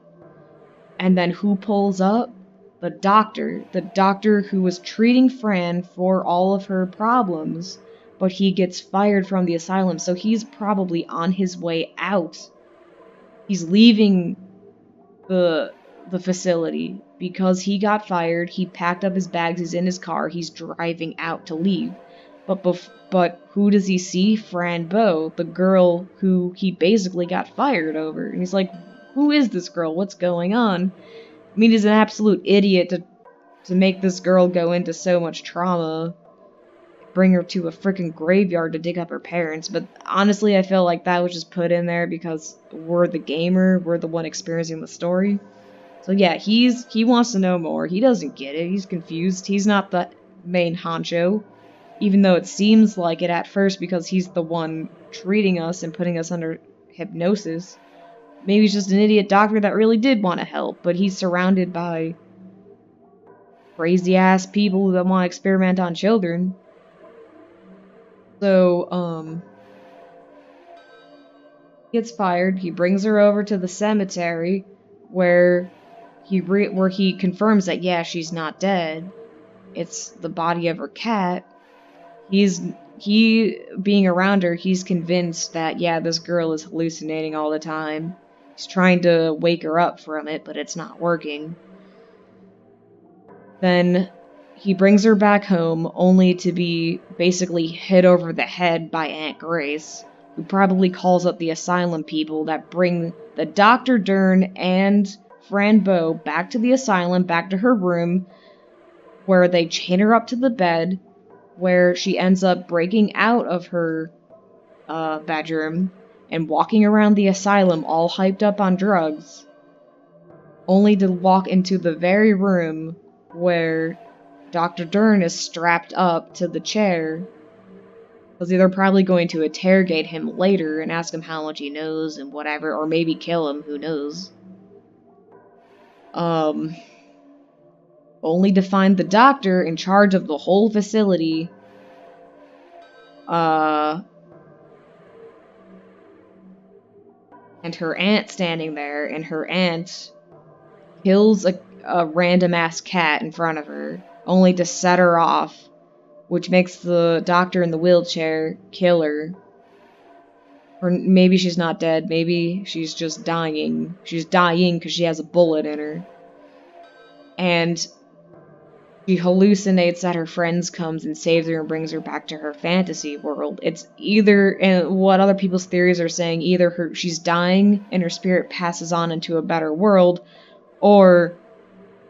And then who pulls up? The doctor who was treating Fran for all of her problems, but he gets fired from the asylum, so he's probably on his way out. He's leaving the facility because he got fired. He packed up his bags, he's in his car, he's driving out to leave. But who does he see? Fran Bow, the girl who he basically got fired over. And he's like, who is this girl? What's going on? I mean, he's an absolute idiot to make this girl go into so much trauma, bring her to a freaking graveyard to dig up her parents. But honestly, I feel like that was just put in there because we're the gamer, we're the one experiencing the story. So yeah, he wants to know more. He doesn't get it. He's confused. He's not the main honcho, even though it seems like it at first because he's the one treating us and putting us under hypnosis. Maybe he's just an idiot doctor that really did want to help, but he's surrounded by crazy ass people that want to experiment on children. So, gets fired. He brings her over to the cemetery where he confirms that yeah, she's not dead. It's the body of her cat. He being around her, he's convinced that yeah, this girl is hallucinating all the time. He's trying to wake her up from it, but it's not working. Then he brings her back home only to be basically hit over the head by Aunt Grace, who probably calls up the asylum people that bring the Dr. Dern and Fran Bow back to the asylum, back to her room, where they chain her up to the bed, where she ends up breaking out of her bedroom and walking around the asylum all hyped up on drugs, only to walk into the very room where Dr. Dern is strapped up to the chair, because they're probably going to interrogate him later and ask him how much he knows and whatever, or maybe kill him, who knows. Only to find the doctor in charge of the whole facility, and her aunt standing there, and her aunt kills a random-ass cat in front of her, only to set her off, which makes the doctor in the wheelchair kill her. Or maybe she's not dead, maybe she's just dying. She's dying because she has a bullet in her. And she hallucinates that her friends comes and saves her and brings her back to her fantasy world. It's either, and what other people's theories are saying, either she's dying and her spirit passes on into a better world, or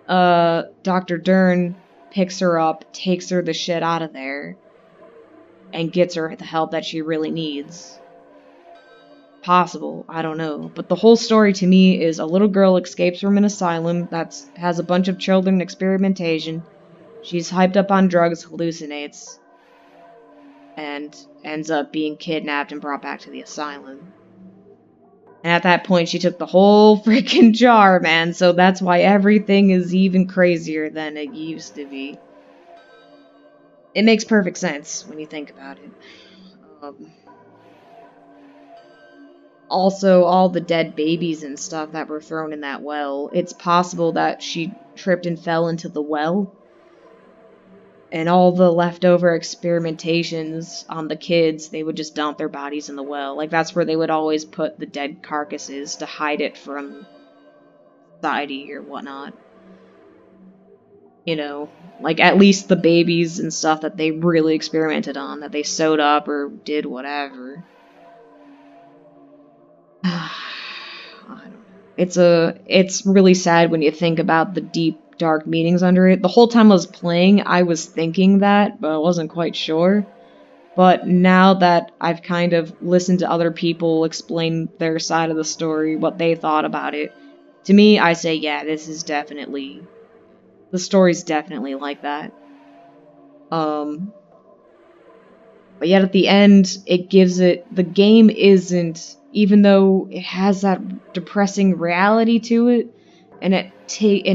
Dr. Dern picks her up, takes her the shit out of there, and gets her the help that she really needs. Possible, I don't know. But the whole story to me is a little girl escapes from an asylum that has a bunch of children experimentation. She's hyped up on drugs, hallucinates, and ends up being kidnapped and brought back to the asylum. And at that point, she took the whole freaking jar, man, so that's why everything is even crazier than it used to be. It makes perfect sense when you think about it. Also, all the dead babies and stuff that were thrown in that well, it's possible that she tripped and fell into the well, and all the leftover experimentations on the kids, they would just dump their bodies in the well. Like, that's where they would always put the dead carcasses to hide it from society or whatnot. You know, like, at least the babies and stuff that they really experimented on, that they sewed up or did whatever. I don't know. It's really sad when you think about the deep, dark meanings under it. The whole time I was playing, I was thinking that, but I wasn't quite sure. But now that I've kind of listened to other people explain their side of the story, what they thought about it, to me, I say, yeah, this is definitely... the story's definitely like that. But yet at the end, it gives it... the game isn't... even though it has that depressing reality to it, and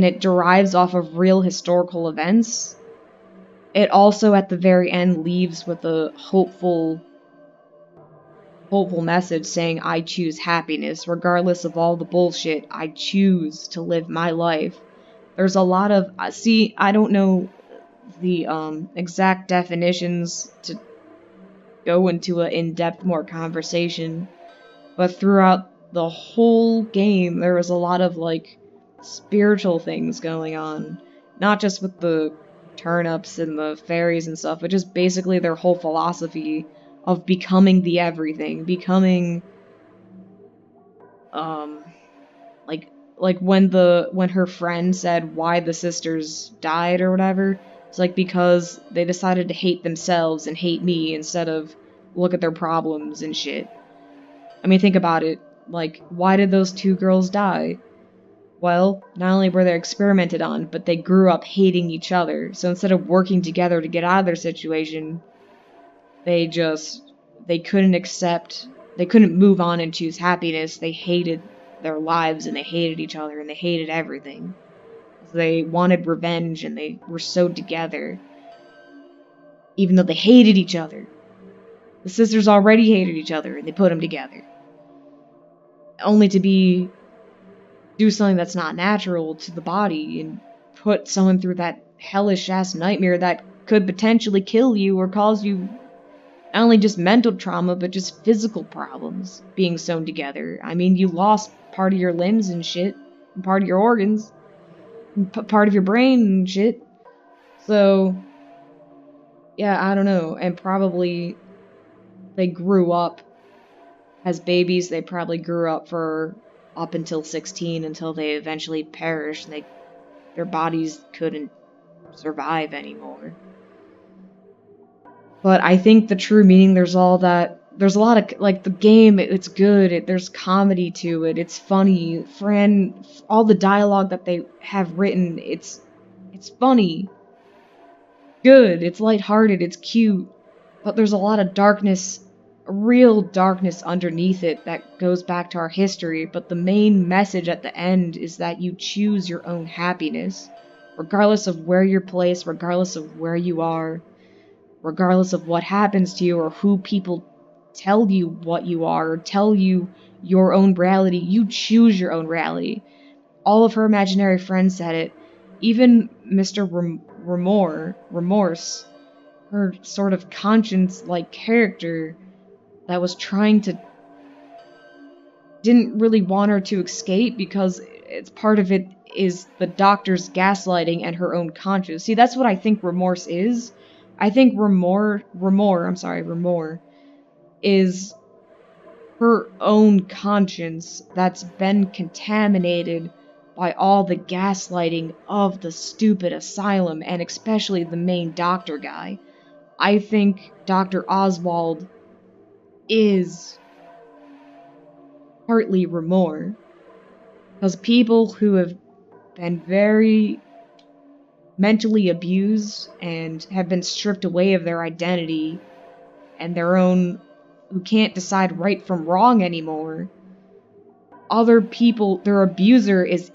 it derives off of real historical events, it also at the very end leaves with a hopeful message saying, I choose happiness. Regardless of all the bullshit, I choose to live my life. There's a lot of... see, I don't know the exact definitions to go into an in-depth more conversation, but throughout the whole game, there was a lot of, like, spiritual things going on. Not just with the turnips and the fairies and stuff, but just basically their whole philosophy of becoming the everything, becoming, like when her friend said why the sisters died or whatever, it's like because they decided to hate themselves and hate me instead of look at their problems and shit. I mean, think about it. Like, why did those two girls die? Well, not only were they experimented on, but they grew up hating each other. So instead of working together to get out of their situation, they couldn't move on and choose happiness. They hated their lives, and they hated each other, and they hated everything. They wanted revenge and they were so together, even though they hated each other. The sisters already hated each other and they put them together. Only to do something that's not natural to the body and put someone through that hellish ass nightmare that could potentially kill you or cause you not only just mental trauma, but just physical problems being sewn together. I mean, you lost part of your limbs and shit, and part of your organs, and part of your brain and shit. So, yeah, I don't know. And probably they grew up as babies. They probably grew up for up until 16 until they eventually perished and their bodies couldn't survive anymore. But I think the true meaning, there's a lot of, like, the game, it's good, there's comedy to it, it's funny. Fran, all the dialogue that they have written, it's funny, good, it's lighthearted, it's cute, but there's a lot of darkness, real darkness underneath it that goes back to our history. But the main message at the end is that you choose your own happiness, regardless of where you're placed, regardless of where you are, regardless of what happens to you or who people tell you what you are or tell you your own reality. You choose your own reality. All of her imaginary friends said it. Even Mr. Remorse, her sort of conscience-like character that was didn't really want her to escape because it's part of it is the doctor's gaslighting and her own conscience. See, that's what I think remorse is. I think remorse is her own conscience that's been contaminated by all the gaslighting of the stupid asylum, and especially the main doctor guy. I think Dr. Oswald is partly remorse. Because people who have been very mentally abused and have been stripped away of their identity and who can't decide right from wrong anymore, other people, their abuser is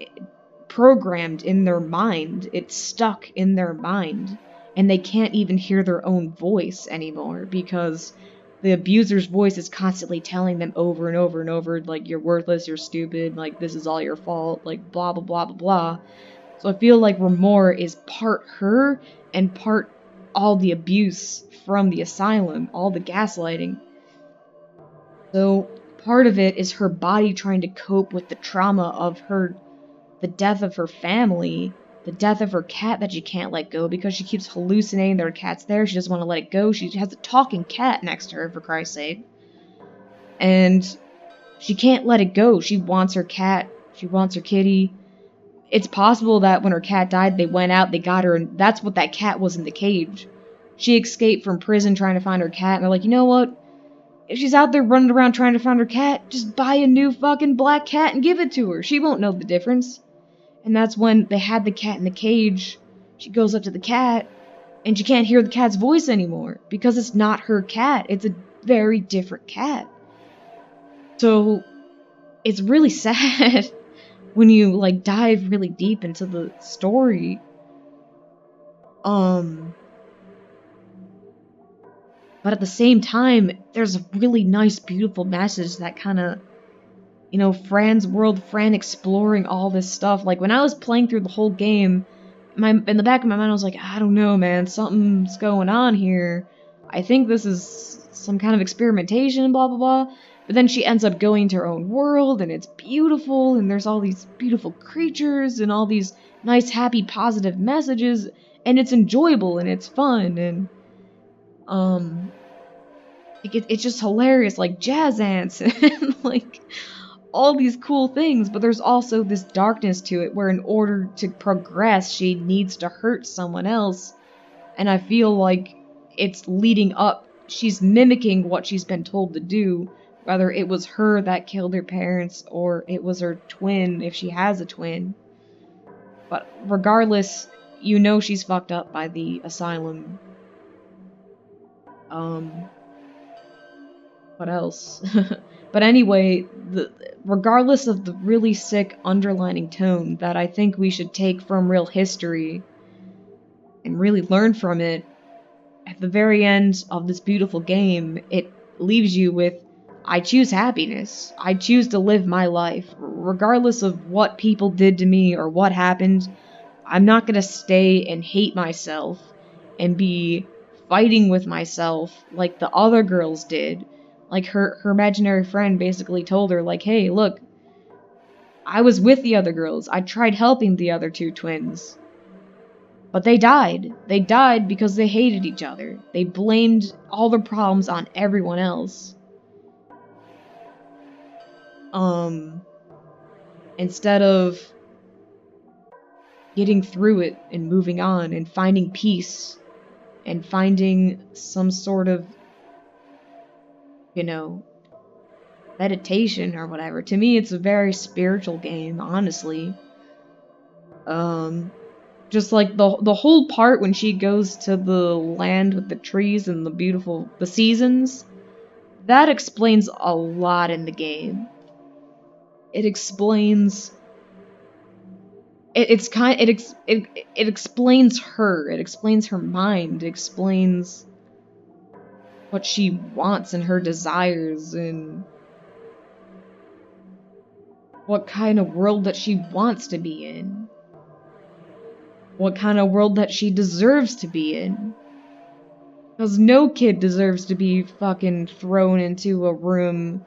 programmed in their mind, it's stuck in their mind, and they can't even hear their own voice anymore because the abuser's voice is constantly telling them over and over and over, like, you're worthless, you're stupid, like, this is all your fault, like, blah blah blah blah blah. So I feel like Remor is part her and part all the abuse from the asylum, all the gaslighting. So part of it is her body trying to cope with the trauma of the death of her family, the death of her cat that she can't let go because she keeps hallucinating that her cat's there. She doesn't want to let it go. She has a talking cat next to her, for Christ's sake. And she can't let it go. She wants her cat. She wants her kitty. It's possible that when her cat died, they went out, they got her, and that's what that cat was in the cage. She escaped from prison trying to find her cat, and they're like, you know what? If she's out there running around trying to find her cat, just buy a new fucking black cat and give it to her. She won't know the difference. And that's when they had the cat in the cage. She goes up to the cat, and she can't hear the cat's voice anymore because it's not her cat. It's a very different cat. So it's really sad when you, like, dive really deep into the story. But at the same time, there's a really nice, beautiful message that kind of, Fran's world, Fran exploring all this stuff. Like, when I was playing through the whole game, in the back of my mind, I was like, I don't know, man, something's going on here. I think this is some kind of experimentation, blah, blah, blah. But then she ends up going to her own world, and it's beautiful, and there's all these beautiful creatures, and all these nice, happy, positive messages, and it's enjoyable, and it's fun, and, it's just hilarious, like jazz ants, and, like, all these cool things, but there's also this darkness to it where in order to progress, she needs to hurt someone else, and I feel like it's leading up. She's mimicking what she's been told to do, whether it was her that killed her parents or it was her twin, if she has a twin. But regardless, she's fucked up by the asylum. What else? But anyway, regardless of the really sick underlining tone that I think we should take from real history and really learn from it, at the very end of this beautiful game, it leaves you with, I choose happiness. I choose to live my life. Regardless of what people did to me or what happened, I'm not gonna stay and hate myself and be fighting with myself like the other girls did. Like her imaginary friend basically told her, like, hey, look, I was with the other girls. I tried helping the other two twins. But they died. They died because they hated each other. They blamed all their problems on everyone else. Instead of getting through it and moving on and finding peace and finding some sort of, meditation or whatever. To me, it's a very spiritual game, honestly. Just like the whole part when she goes to the land with the trees and the seasons, that explains a lot in the game. It explains it explains her. It explains her mind. It explains what she wants and her desires and what kind of world that she wants to be in. What kind of world that she deserves to be in. Because no kid deserves to be fucking thrown into a room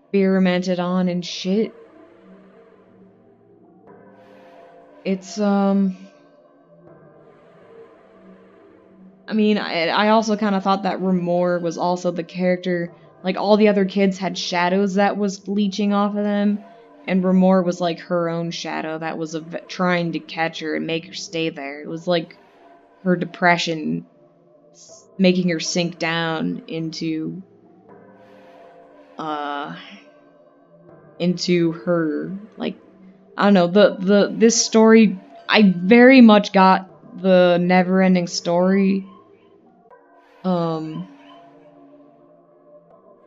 experimented on and shit. It's, I mean, I also kind of thought that Remor was also the character. Like, all the other kids had shadows that was leeching off of them, and Remor was like her own shadow that was trying to catch her and make her stay there. It was like her depression making her sink down into her, like, I don't know, this story, I very much got the never-ending story.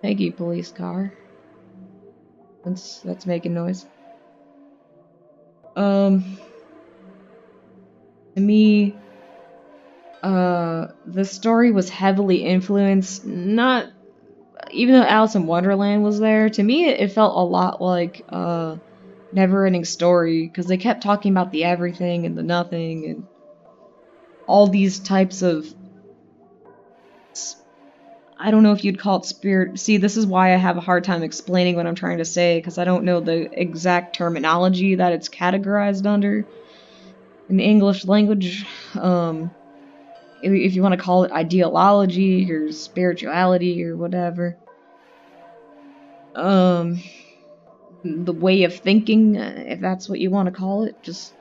Thank you, police car. That's making noise. To me, the story was heavily influenced, not, even though Alice in Wonderland was there, to me it felt a lot like, Never-ending Story, because they kept talking about the everything and the nothing, and all these types of, I don't know if you'd call it spirit. See, this is why I have a hard time explaining what I'm trying to say, because I don't know the exact terminology that it's categorized under in the English language. If you want to call it ideology or spirituality or whatever. The way of thinking, if that's what you want to call it, just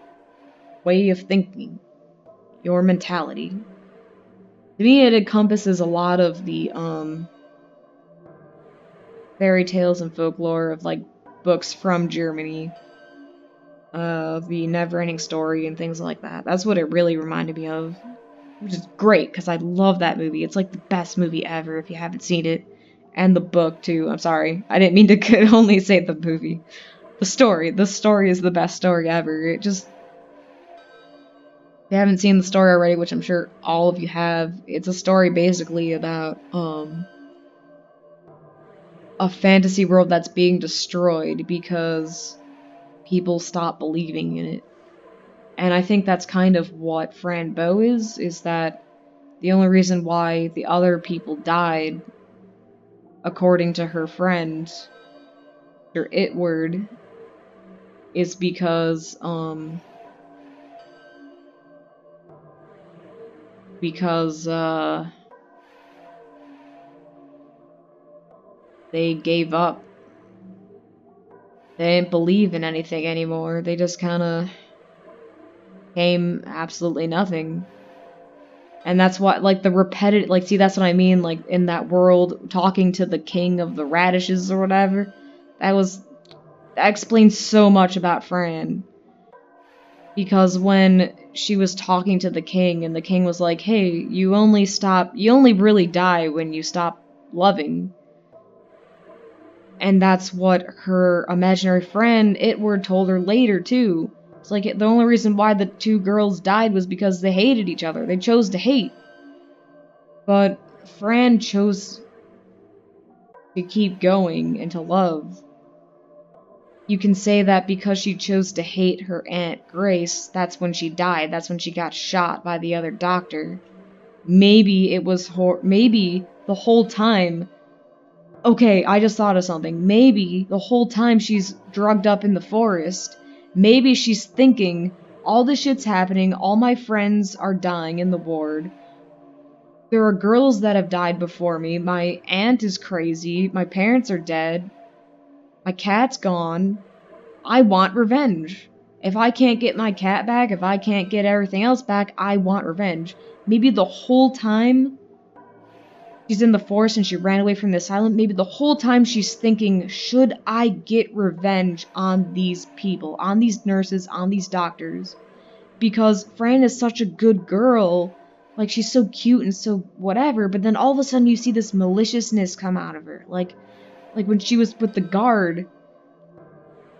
way of thinking, your mentality. To me, it encompasses a lot of the, fairy tales and folklore of, like, books from Germany, the Never-ending Story and things like that. That's what it really reminded me of, which is great, because I love that movie. It's, like, the best movie ever, if you haven't seen it. And the book, too. I'm sorry. I didn't mean to only say the movie. The story is the best story ever. It just... If you haven't seen the story already, which I'm sure all of you have, it's a story basically about, a fantasy world that's being destroyed because people stop believing in it. And I think that's kind of what Fran Bow is that the only reason why the other people died, according to her friend, or Itward, is because, they gave up. They didn't believe in anything anymore. They just kinda became absolutely nothing. And that's what, like, the repetitive, like, see, that's what I mean, like, in that world, talking to the king of the radishes or whatever, that explains so much about Fran. Because when she was talking to the king, and the king was like, hey, you only really die when you stop loving. And that's what her imaginary friend, Itward, told her later, too. It's like the only reason why the two girls died was because they hated each other. They chose to hate. But Fran chose to keep going and to love. You can say that because she chose to hate her Aunt Grace, that's when she died. That's when she got shot by the other doctor. Maybe it was maybe the whole time. Okay, I just thought of something. Maybe the whole time she's drugged up in the forest, maybe she's thinking, all this shit's happening, all my friends are dying in the ward. There are girls that have died before me. My aunt is crazy. My parents are dead. My cat's gone. I want revenge. If I can't get my cat back, if I can't get everything else back, I want revenge. Maybe the whole time she's in the forest and she ran away from the asylum, maybe the whole time she's thinking, should I get revenge on these people, on these nurses, on these doctors? Because Fran is such a good girl. Like, she's so cute and so whatever, but then all of a sudden you see this maliciousness come out of her. Like when she was with the guard,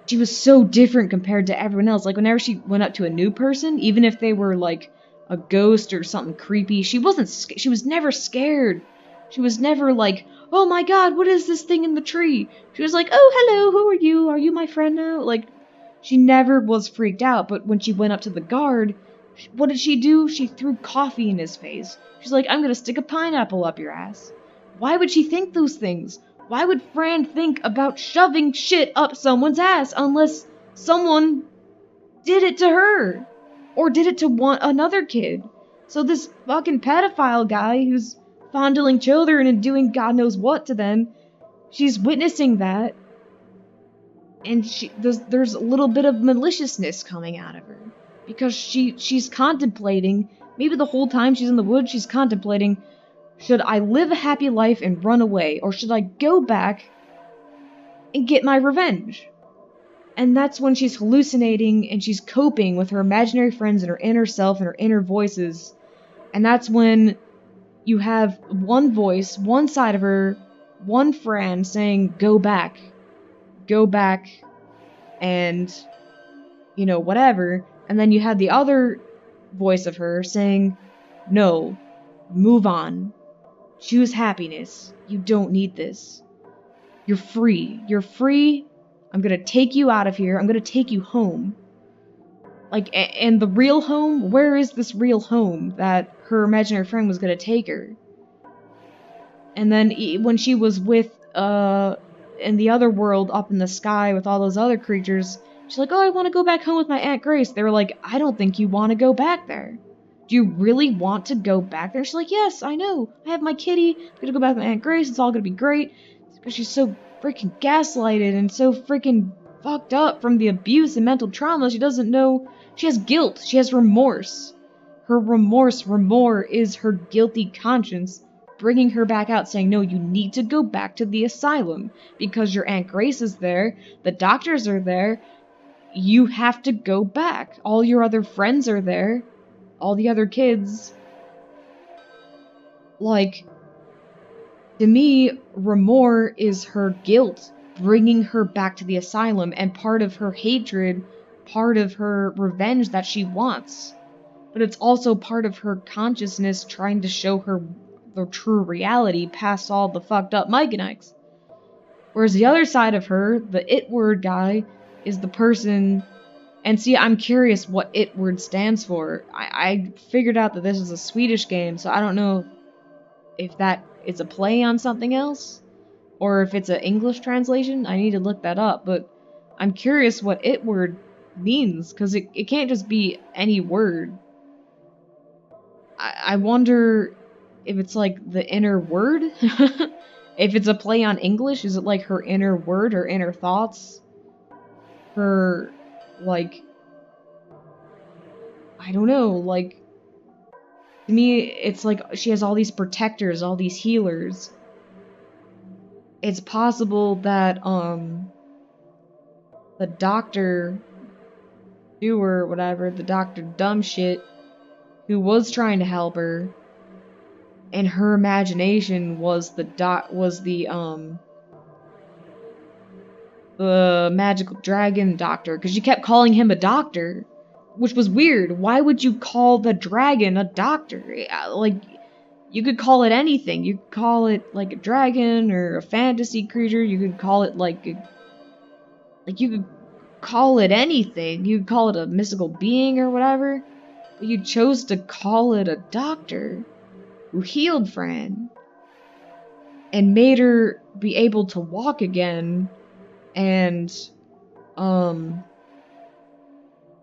she was so different compared to everyone else. Like, whenever she went up to a new person, even if they were like a ghost or something creepy, she was never scared. She was never like, oh my god, what is this thing in the tree? She was like, oh, hello, who are you? Are you my friend now? Like, she never was freaked out. But when she went up to the guard, what did she do? She threw coffee in his face. She's like, I'm gonna stick a pineapple up your ass. Why would she think those things? Why would Fran think about shoving shit up someone's ass unless someone did it to her? Or did it to another kid? So this fucking pedophile guy who's fondling children and doing God knows what to them, she's witnessing that. And there's a little bit of maliciousness coming out of her. Because she's contemplating, maybe the whole time she's in the woods, she's contemplating, should I live a happy life and run away, or should I go back and get my revenge? And that's when she's hallucinating and she's coping with her imaginary friends and her inner self and her inner voices. And that's when you have one voice, one side of her, one Fran saying, go back, and, whatever. And then you have the other voice of her saying, no, move on. Choose happiness. You don't need this. You're free. You're free. I'm gonna take you out of here. I'm gonna take you home. Like, and the real home? Where is this real home that her imaginary friend was gonna take her? And then when she was with, in the other world up in the sky with all those other creatures, she's like, oh, I want to go back home with my Aunt Grace. They were like, I don't think you want to go back there. Do you really want to go back there? She's like, yes, I know. I have my kitty. I'm gonna go back with my Aunt Grace. It's all gonna be great. Because she's so freaking gaslighted and so freaking fucked up from the abuse and mental trauma. She doesn't know. She has guilt. She has remorse. Her remorse is her guilty conscience bringing her back out, saying, no, you need to go back to the asylum because your Aunt Grace is there, the doctors are there, you have to go back. All your other friends are there, all the other kids. Like, to me, remorse is her guilt bringing her back to the asylum, and part of her hatred, part of her revenge that she wants. But it's also part of her consciousness trying to show her the true reality past all the fucked up Mechanics. Whereas the other side of her, the Itward guy, is the person. And see, I'm curious what Itward stands for. I figured out that this is a Swedish game, so I don't know if that is a play on something else, or if it's an English translation. I need to look that up, but I'm curious what Itward means, because it can't just be any word. I wonder if it's like the inner word? If it's a play on English, is it like her inner word or inner thoughts? Her, like, I don't know, like, to me, it's like she has all these protectors, all these healers. It's possible that, the doctor, doer, whatever, the doctor dumb shit, who was trying to help her, in her imagination was the the magical dragon doctor, because you kept calling him a doctor, which was weird. Why would you call the dragon a doctor? Like, you could call it anything. You could call it like a dragon or a fantasy creature. You could call it like you could call it anything. You could call it a mystical being or whatever. But you chose to call it a doctor who healed Fran and made her be able to walk again and um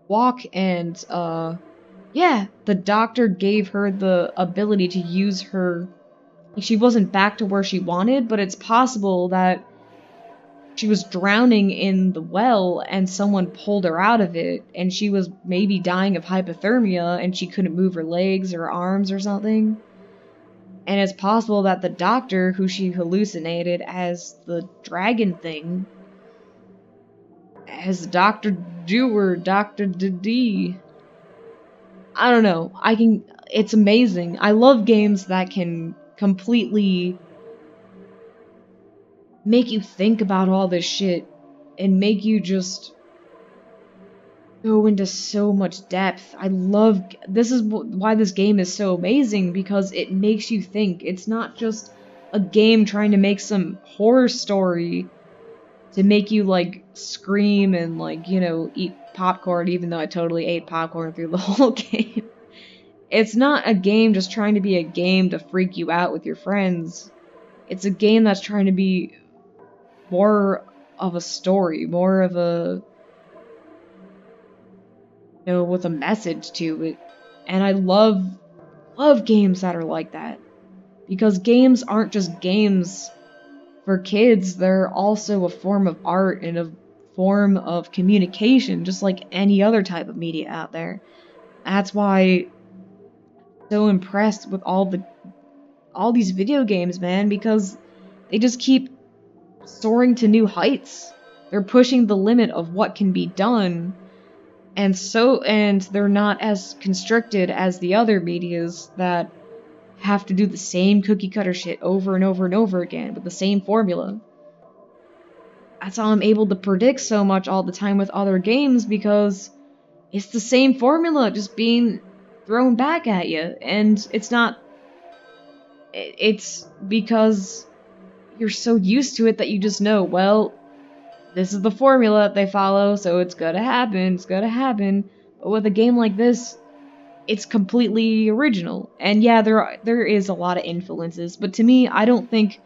walk and yeah, the doctor gave her the ability to use her. She wasn't back to where she wanted, but it's possible that she was drowning in the well and someone pulled her out of it, and she was maybe dying of hypothermia and she couldn't move her legs or arms or something. And it's possible that the doctor who she hallucinated as the dragon thing, as Dr. Doer, Dr. D. I don't know. It's amazing. I love games that can completely make you think about all this shit and make you just go into so much depth. I love this is why this game is so amazing, because it makes you think. It's not just a game trying to make some horror story to make you like scream and like, eat popcorn, even though I totally ate popcorn through the whole game. It's not a game just trying to be a game to freak you out with your friends. It's a game that's trying to be more of a story, more of a, with a message to it. And I love games that are like that. Because games aren't just games for kids, they're also a form of art and a form of communication, just like any other type of media out there. That's why I'm so impressed with all these video games, man, because they just keep soaring to new heights. They're pushing the limit of what can be done, and they're not as constricted as the other medias that have to do the same cookie cutter shit over and over and over again with the same formula. That's how I'm able to predict so much all the time with other games, because it's the same formula just being thrown back at you, and it's because you're so used to it that you just know, well, this is the formula they follow, so it's gonna happen. But with a game like this, it's completely original. And yeah, there is a lot of influences, but to me, I don't think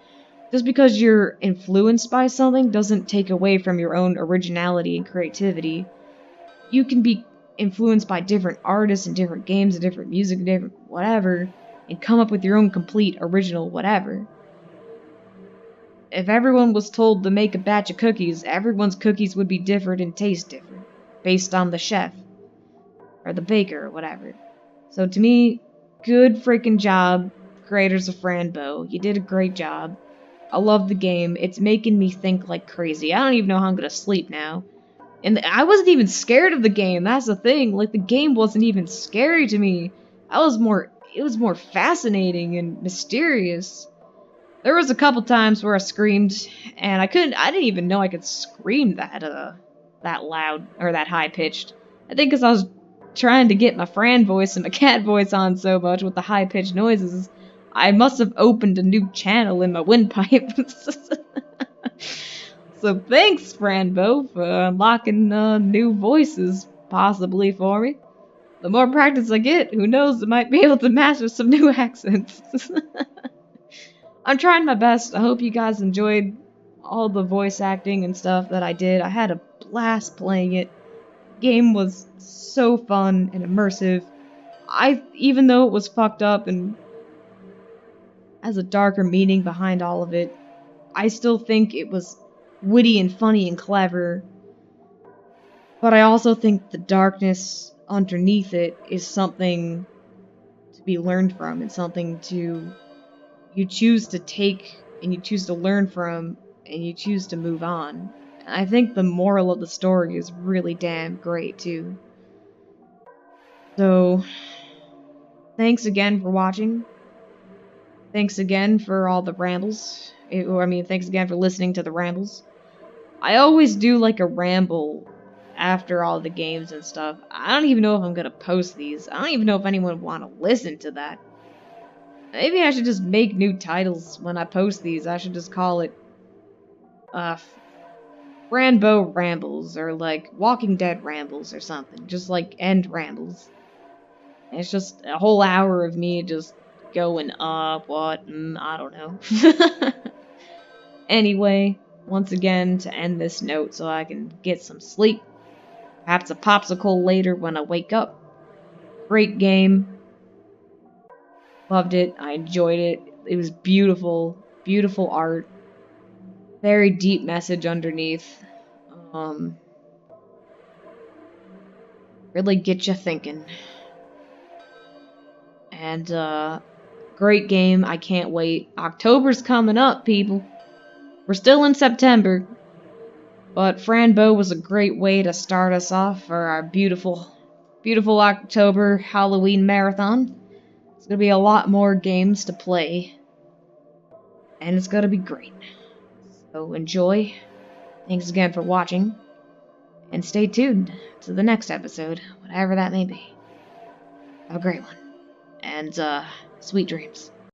just because you're influenced by something doesn't take away from your own originality and creativity. You can be influenced by different artists and different games and different music and different whatever, and come up with your own complete original whatever. If everyone was told to make a batch of cookies, everyone's cookies would be different and taste different, based on the chef, or the baker, or whatever. So to me, good freaking job, creators of Franbo. You did a great job. I love the game. It's making me think like crazy. I don't even know how I'm gonna sleep now. And I wasn't even scared of the game, that's the thing. Like, the game wasn't even scary to me. It was more fascinating and mysterious. There was a couple times where I screamed, and I didn't even know I could scream that loud, or that high pitched. I think because I was trying to get my Fran voice and my cat voice on so much with the high pitched noises, I must have opened a new channel in my windpipe. So thanks, Franbo, for unlocking new voices, possibly for me. The more practice I get, who knows, I might be able to master some new accents. I'm trying my best. I hope you guys enjoyed all the voice acting and stuff that I did. I had a blast playing it. Game was so fun and immersive. Even though it was fucked up and has a darker meaning behind all of it, I still think it was witty and funny and clever. But I also think the darkness underneath it is something to be learned from, and something you choose to take and you choose to learn from and you choose to move on. I think the moral of the story is really damn great too. So, thanks again for watching. Thanks again for all the rambles. Thanks again for listening to the rambles. I always do like a ramble after all the games and stuff. I don't even know if I'm gonna post these. I don't even know if anyone would want to listen to that. Maybe I should just make new titles when I post these. I should just call it, uh, Rambo Rambles, or like Walking Dead Rambles or something. Just like End Rambles. It's just a whole hour of me just going, what, I don't know. Anyway, once again, to end this note so I can get some sleep. Perhaps a popsicle later when I wake up. Great game. Loved it. I enjoyed it. It was beautiful. Beautiful art. Very deep message underneath. Um, really get you thinking. And, great game. I can't wait. October's coming up, people. We're still in September. But Fran Bow was a great way to start us off for our beautiful, beautiful October Halloween marathon. It's gonna be a lot more games to play. And it's gonna be great. So enjoy. Thanks again for watching. And stay tuned to the next episode, whatever that may be. Have a great one. And, sweet dreams.